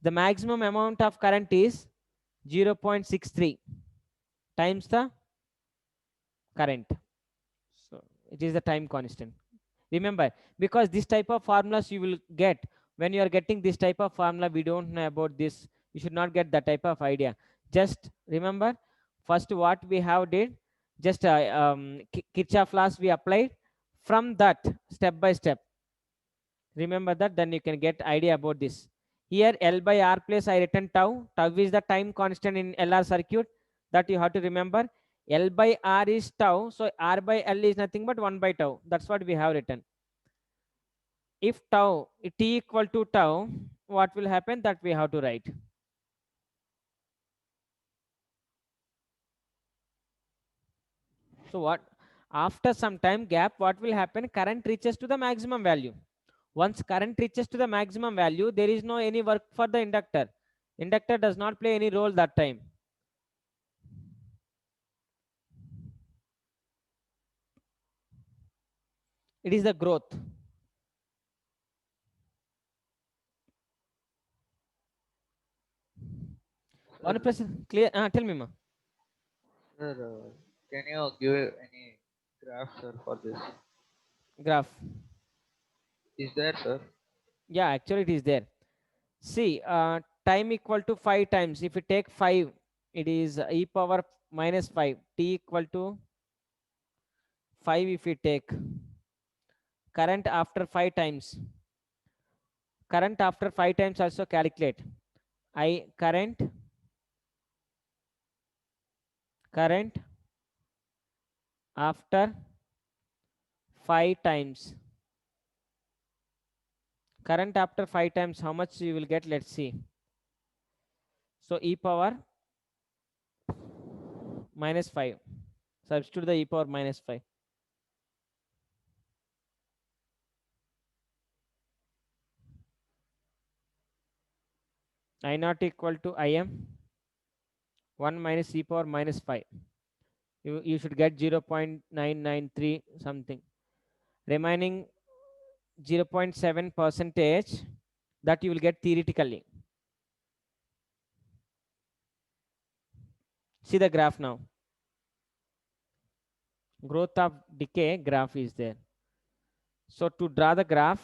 the maximum amount of current is 0.63 times the current. So it is the time constant. Remember, because this type of formulas you will get when you are getting this type of formula, we don't know about this. You should not get that type of idea. Just remember, first what we have did, just Kirchhoff laws we applied. From that, step by step, remember that, then you can get idea about this. Here L by R place I written tau. Tau is the time constant in LR circuit, that you have to remember. L by R is tau, so R by L is nothing but 1 by tau. That's what we have written. If tau t equal to tau, what will happen, that we have to write. So what, after some time gap, what will happen, current reaches to the maximum value. Once current reaches to the maximum value, there is no any work for the inductor. Inductor does not play any role that time. It is the growth. One person clear, tell me ma. Sir, can you give any graph, sir, for this? Graph. Is there, sir? Yeah, actually it is there. See, time equal to 5 times. If you take 5, it is e power minus 5. T equal to 5 if we take. Current after 5 times. Current after 5 times also calculate. Current after 5 times. Current after 5 times, how much you will get? Let's see. So e power minus 5. Substitute the e power minus 5. I naught equal to Im 1 minus e power minus 5. You should get 0.993 something. Remaining 0.7 percentage that you will get theoretically. See the graph now. Growth of decay graph is there. So to draw the graph,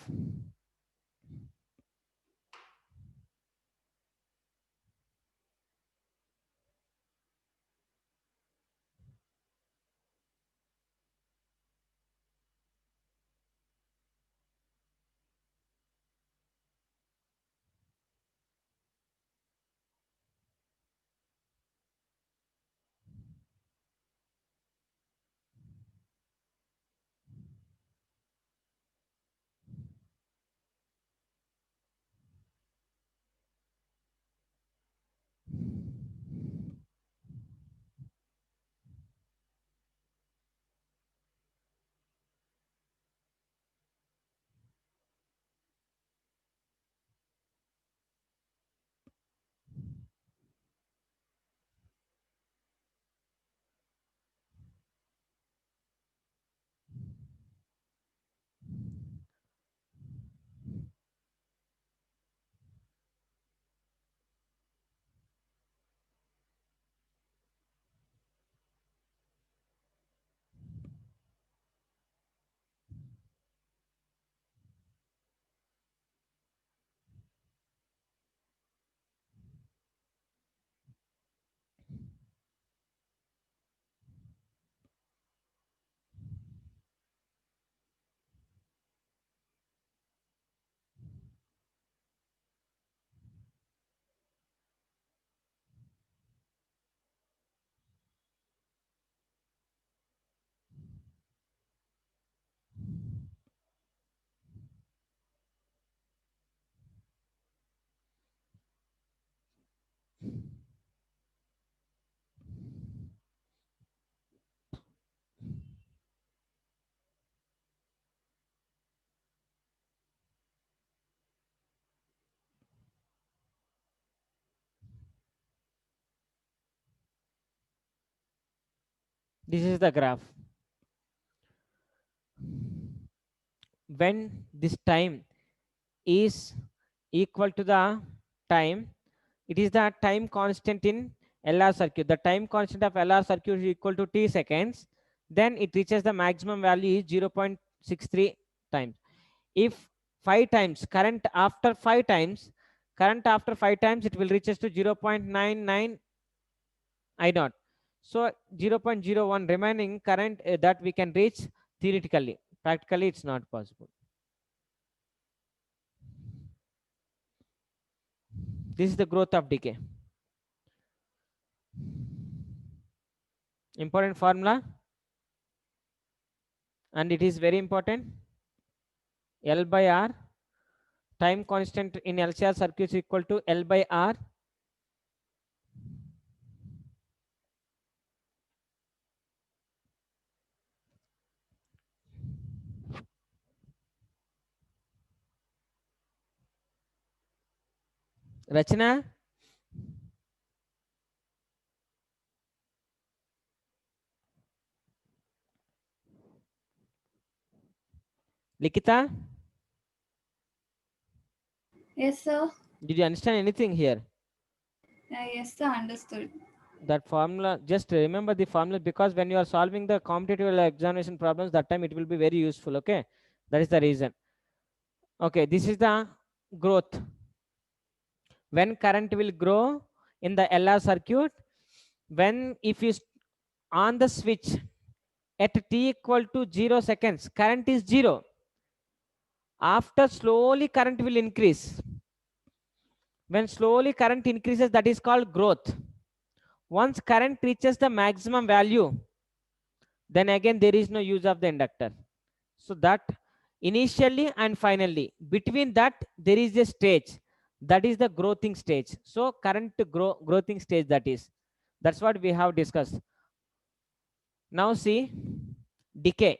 this is the graph. When this time is equal to the time, it is the time constant in LR circuit. The time constant of LR circuit is equal to t seconds. Then it reaches the maximum value is 0.63 times. If 5 times, current after 5 times, it will reaches to 0.99 I naught. So 0.01 remaining current that we can reach theoretically. Practically, it's not possible. This is the growth of decay. Important formula, and it is very important. L by R, time constant in LCR circuit is equal to L by R. Rachana, Likita, Yes, sir. did you understand anything here? Yes, sir. Understood. That formula, just remember the formula, because when you are solving the competitive examination problems, that time it will be very useful. Okay, that is the reason. Okay, this is the growth. When current will grow in the LR circuit, when if you on the switch at t equal to 0 seconds, current is 0. After slowly current will increase. When slowly current increases, that is called growth. Once current reaches the maximum value, then again there is no use of the inductor. So that initially and finally, between that there is a stage, that is the growthing stage. So current growthing stage, that's what we have discussed. Now see decay.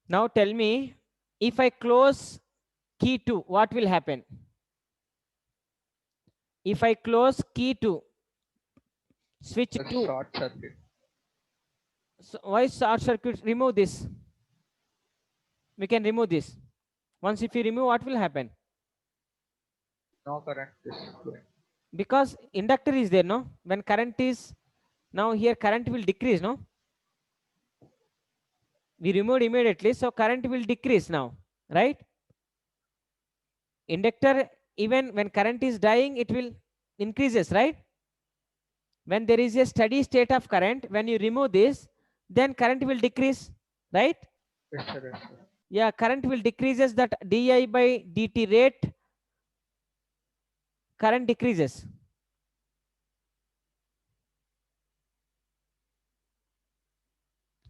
Now tell me, if I close key 2, what will happen? If I close key 2, switch A 2. short circuit. So why short circuit? Remove this. We can remove this. Once if you remove, what will happen? No current is flowing. Because inductor is there, no? When current is, now here current will decrease, no? We removed immediately, so current will decrease now, right? Inductor, even when current is dying, it will increases, right? When there is a steady state of current, when you remove this, then current will decrease, right? Yes, sir. Yes, sir. Yeah, current will decreases, that di by dt rate, current decreases.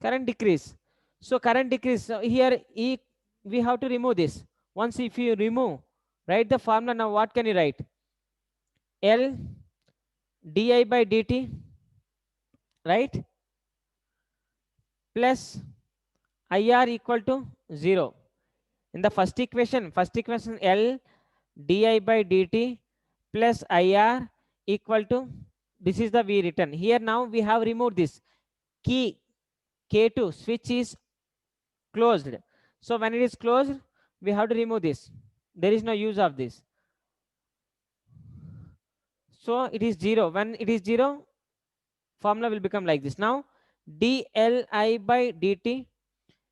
Current decrease. So current decrease. So here E, we have to remove this. Once if you remove, write the formula. Now what can you write? L di by dt, right? Plus IR equal to 0. In the first equation L di by dt plus IR equal to, this is the we written. Here now we have removed this. Key K2 switch is closed. So when it is closed, we have to remove this. There is no use of this. So it is 0. When it is 0, formula will become like this. Now dLi by dt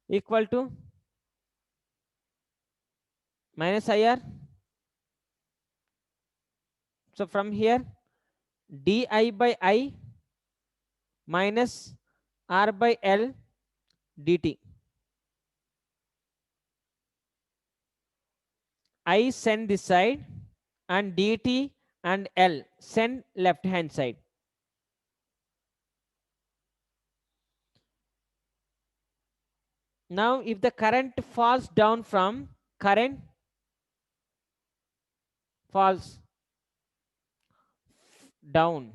equal to minus IR. So from here, di by I minus R by L dt. I send this side and dt and L send left hand side. Now if the current falls down from, current falls down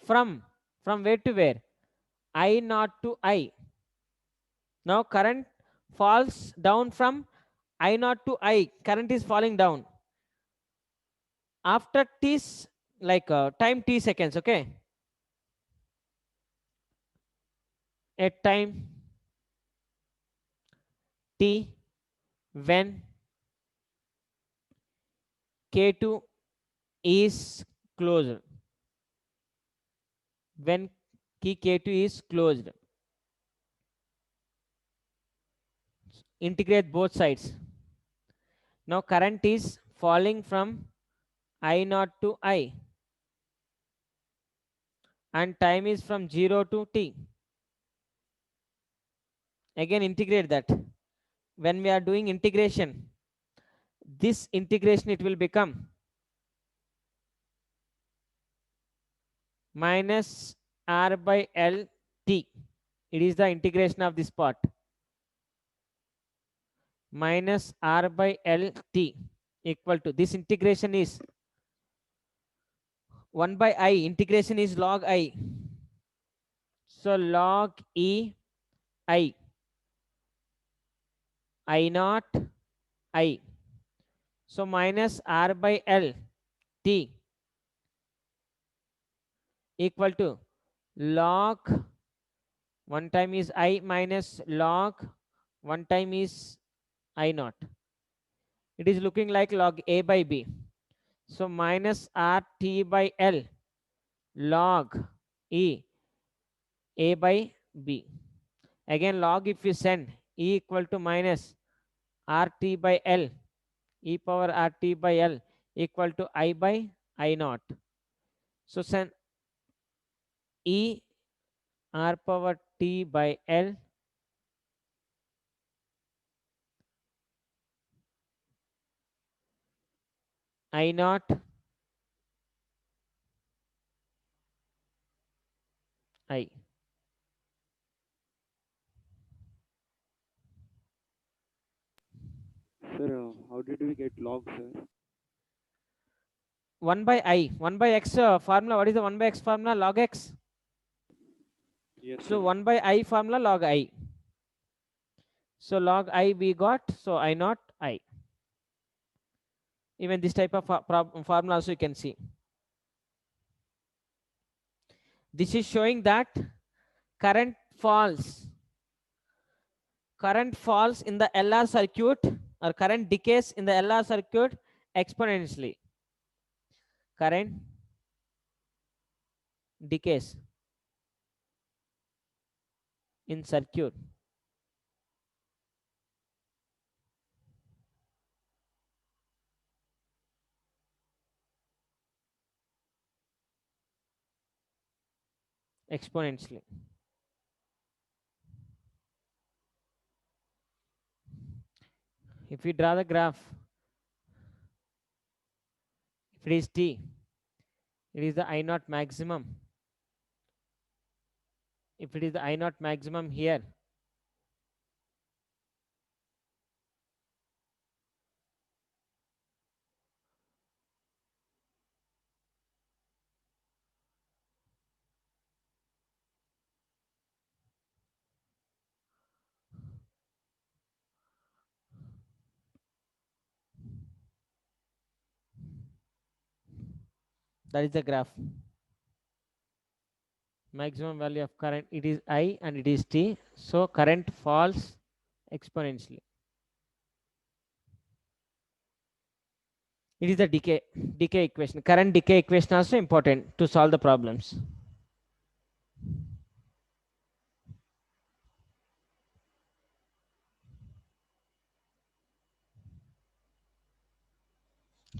from where to where? I naught to I. Now current falls down from I naught to I. Current is falling down. After t, like time t seconds, okay? At time t, when K2 is closed. When key K2 is closed. Integrate both sides. Now current is falling from I naught to I. And time is from 0 to t. Again integrate that. When we are doing integration, this integration, it will become minus R by L t. It is the integration of this part. Minus R by L t equal to, this integration is 1 by I. Integration is log I. So log E I. I naught I. So minus R by L t equal to log, one time is I minus log, one time is I naught. It is looking like log A by B. So minus RT by L log E A by B. Again log, if you send, E equal to minus RT by L e power RT by L equal to I by I naught. So send E R power T by L I naught I. Sir, how did we get log, sir? 1 by I. 1 by X formula. What is the 1 by X formula? Log X. Yes, So sir. 1 by I formula, log I. So log I we got. So I naught I. Even this type of formula also you can see. This is showing that current falls current falls in the LR circuit or current decays in the LR circuit exponentially. Current decays in circuit exponentially. If we draw the graph, if it is T, it is the I naught maximum. If it is the I naught maximum here, that is the graph. Maximum value of current, it is I and it is T, so current falls exponentially. It is the decay equation. Current decay equation also important to solve the problems.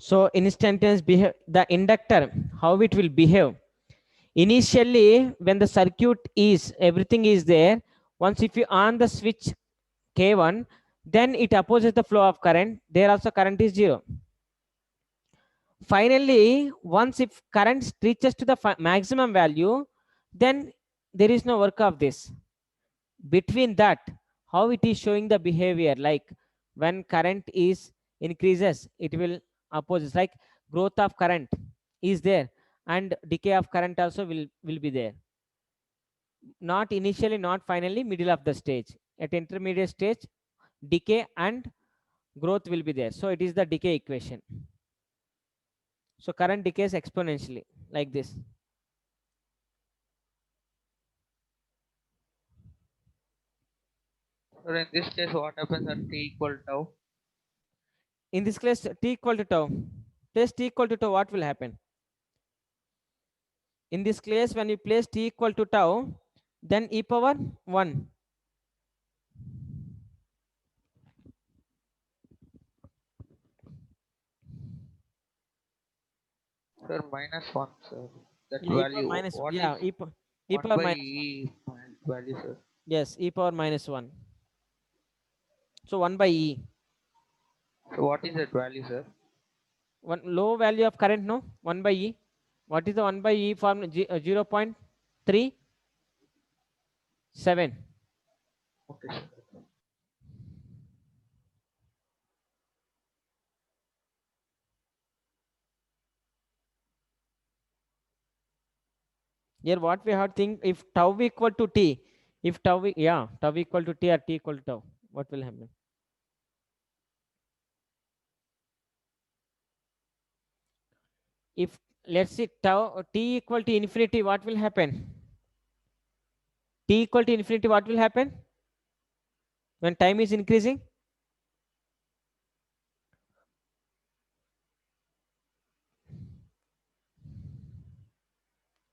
So instantaneous behave, the inductor, how it will behave. Initially, when the circuit is, everything is there, once if you on the switch K1, then it opposes the flow of current. There also current is 0. Finally, once if current reaches to the maximum value, then there is no work of this. Between that, how it is showing the behavior, like when current is increases, it will oppose, like growth of current is there and decay of current also will be there. Not initially, not finally, middle of the stage. At intermediate stage, decay and growth will be there. So it is the decay equation. So current decays exponentially like this. So in this case, what happens at t equal tau? In this case, t equal to tau. Place t equal to tau, what will happen? In this case, when you place t equal to tau, then e power 1. Sir, -1, sir. That Yeah, e power value, minus, what yeah, is e 1 power by minus 1. e value, sir? Yes, e power minus 1. So 1 by e. So what is that value, sir? One low value of current, no? 1 by e. What is the 1 by e form? 0.37. Okay, sir. Here what we have to think, if tau equal to t, if tau, yeah, tau equal to t or t equal to tau, what will happen? If let's see tau t equal to infinity, what will happen? T equal to infinity, what will happen when time is increasing?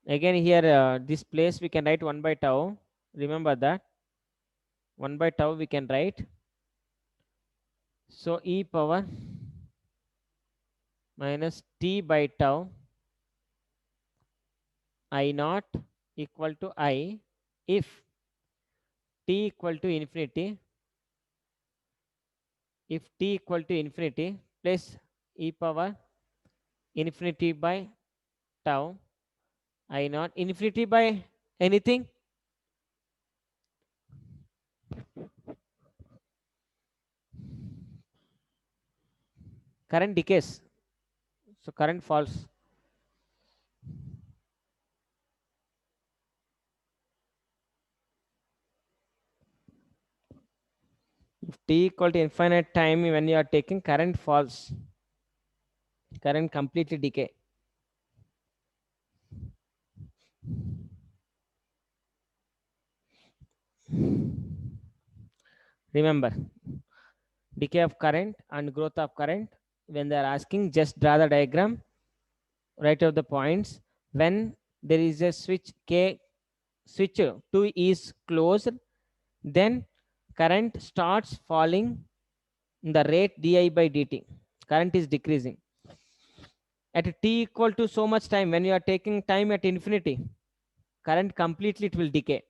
Again here, this place we can write 1 by tau. Remember that 1 by tau we can write. So e power minus t by tau I naught equal to I if t equal to infinity. If t equal to infinity, plus e power infinity by tau I naught, infinity by anything, current decays, so current falls. If t equal to infinite time, when you are taking, current falls, current completely decay. Remember, decay of current and growth of current. When they are asking, just draw the diagram, write out the points. When there is a switch K, switch 2 is closed, then current starts falling in the rate di by dt. Current is decreasing. At t equal to so much time, when you are taking time at infinity, current completely it will decay.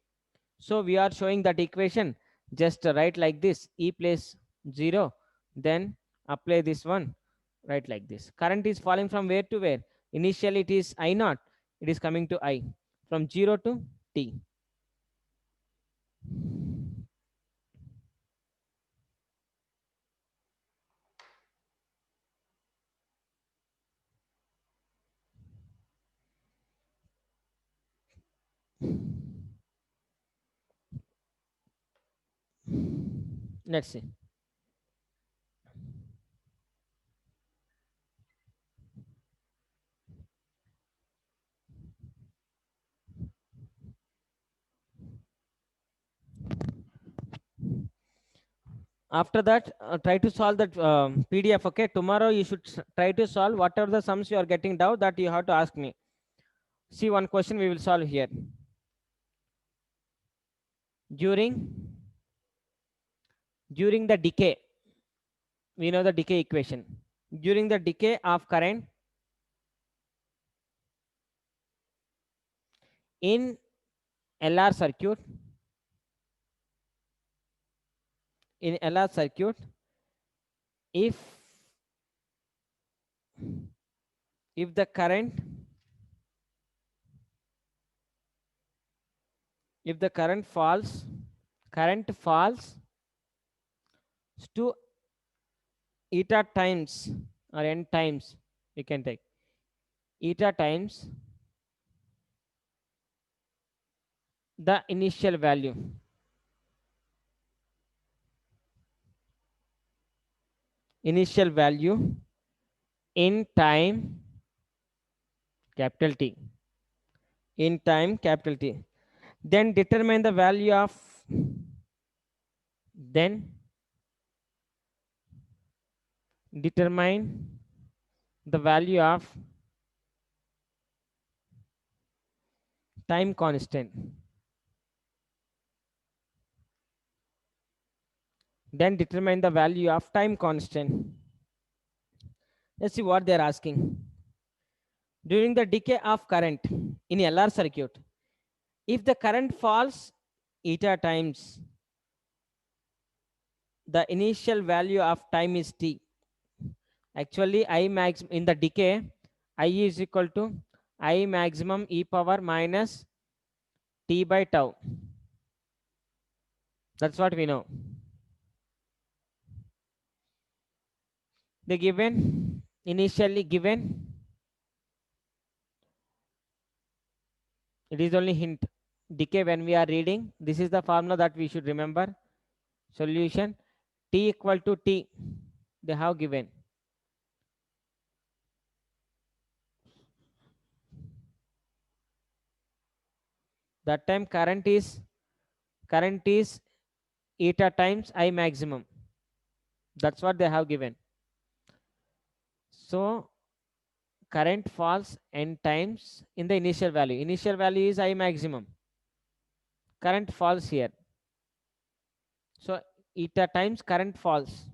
So we are showing that equation. Just write like this: e place 0, then apply this one, write like this. Current is falling from where to where? Initially it is I naught, it is coming to I, from 0 to t. Let's see. After that, try to solve that PDF. Okay, tomorrow you should try to solve whatever the sums you are getting doubt, that you have to ask me. See, one question we will solve here. During the decay, we know the decay equation. During the decay of current in LR circuit, if the current falls to eta times or n times, we can take eta times the initial value in time capital T, in time capital T, then determine the value of time constant. Then determine the value of time constant. Let's see what they're asking. During the decay of current in LR circuit, if the current falls eta times the initial value of time is t. Actually, I max in the decay, I is equal to I maximum e power minus t by tau. That's what we know. The given, initially given, it is only hint. Decay, when we are reading, this is the formula that we should remember. Solution, t equal to t, they have given. That time current is eta times I maximum. That's what they have given. So current falls n times in the initial value. Initial value is I maximum. Current falls here. So eta times current falls.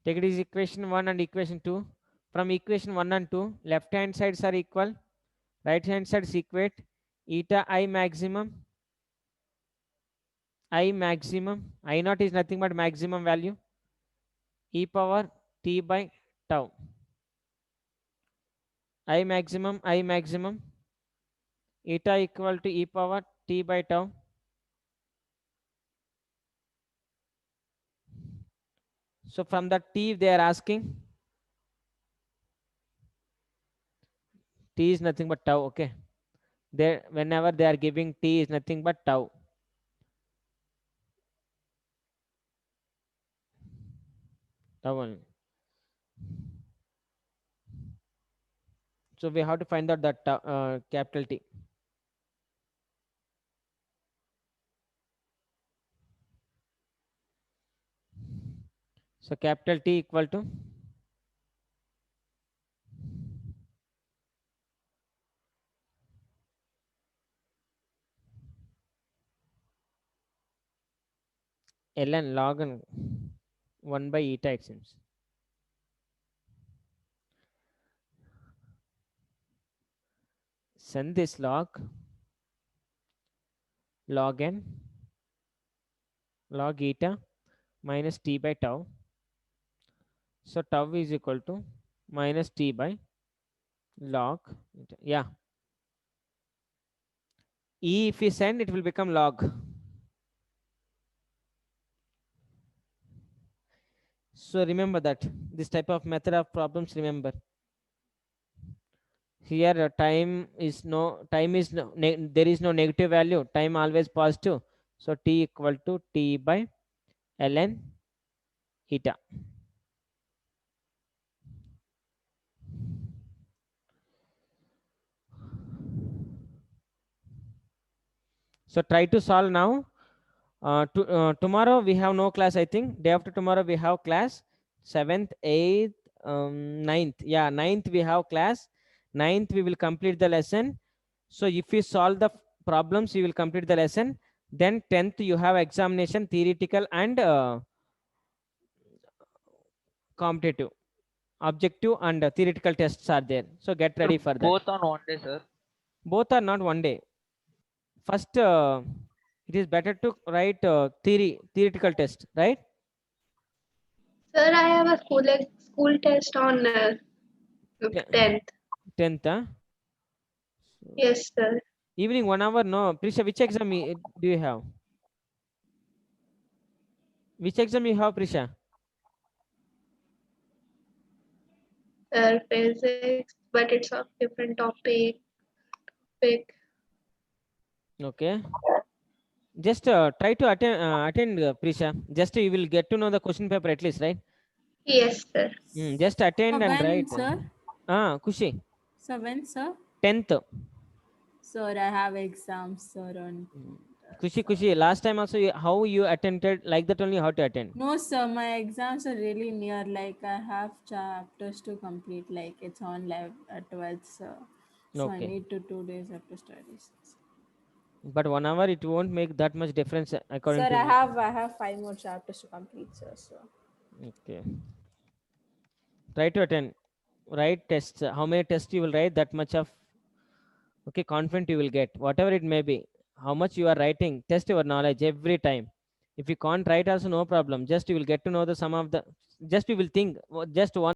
Take it as equation 1 and equation 2. From equation 1 and 2, left hand sides are equal, right hand sides equate. Eta I maximum, I naught is nothing but maximum value, e power t by tau. I maximum, eta equal to e power t by tau. So from the t they are asking, t is nothing but tau. Okay, there whenever they are giving t is nothing but tau. Tau only. So we have to find out that capital T. So capital T equal to ln log n 1 by eta, it seems. Send this log n log eta minus t by tau. So tau is equal to minus t by log eta. Yeah. E, if we send, it will become log. So remember that this type of method of problems, remember here time is no there is no negative value, time always positive. So t equal to t by ln eta. So try to solve now. Tomorrow we have no class, I think. Day after tomorrow we have class. 7th, 8th, 9th. Yeah, 9th we have class. 9th we will complete the lesson. So if you solve the problems, you will complete the lesson. Then 10th you have examination, theoretical and competitive. Objective and theoretical tests are there. So get ready for that. Both on one day, sir. Both are not one day. First, it is better to write theoretical test, right? Sir, I have a school test on 10th. 10th, huh? Yes, sir. Evening 1 hour, no. Prisha, which exam do you have? Which exam you have, Prisha? Physics, but it's of different topic. Okay. Just try to attend Prisha. Just you will get to know the question paper at least, right? Yes, sir. Just attend and when, write. sir? Kushi. So when, sir? 10th. Sir, I have exams, sir, on. Kushi. Last time also, how you attended, like that only how to attend? No, sir, my exams are really near. Like, I have chapters to complete. Like, it's on live at 12th, sir. So I Okay. need 2 days after studies. But 1 hour, it won't make that much difference according Sir, to I me. have 5 more chapters to complete, sir. So Okay. Try to attend. Write tests. How many tests you will write, that much of confident you will get. Whatever it may be. How much you are writing, test your knowledge every time. If you can't write also, no problem. Just you will get to know the sum of the. Just you will think just one.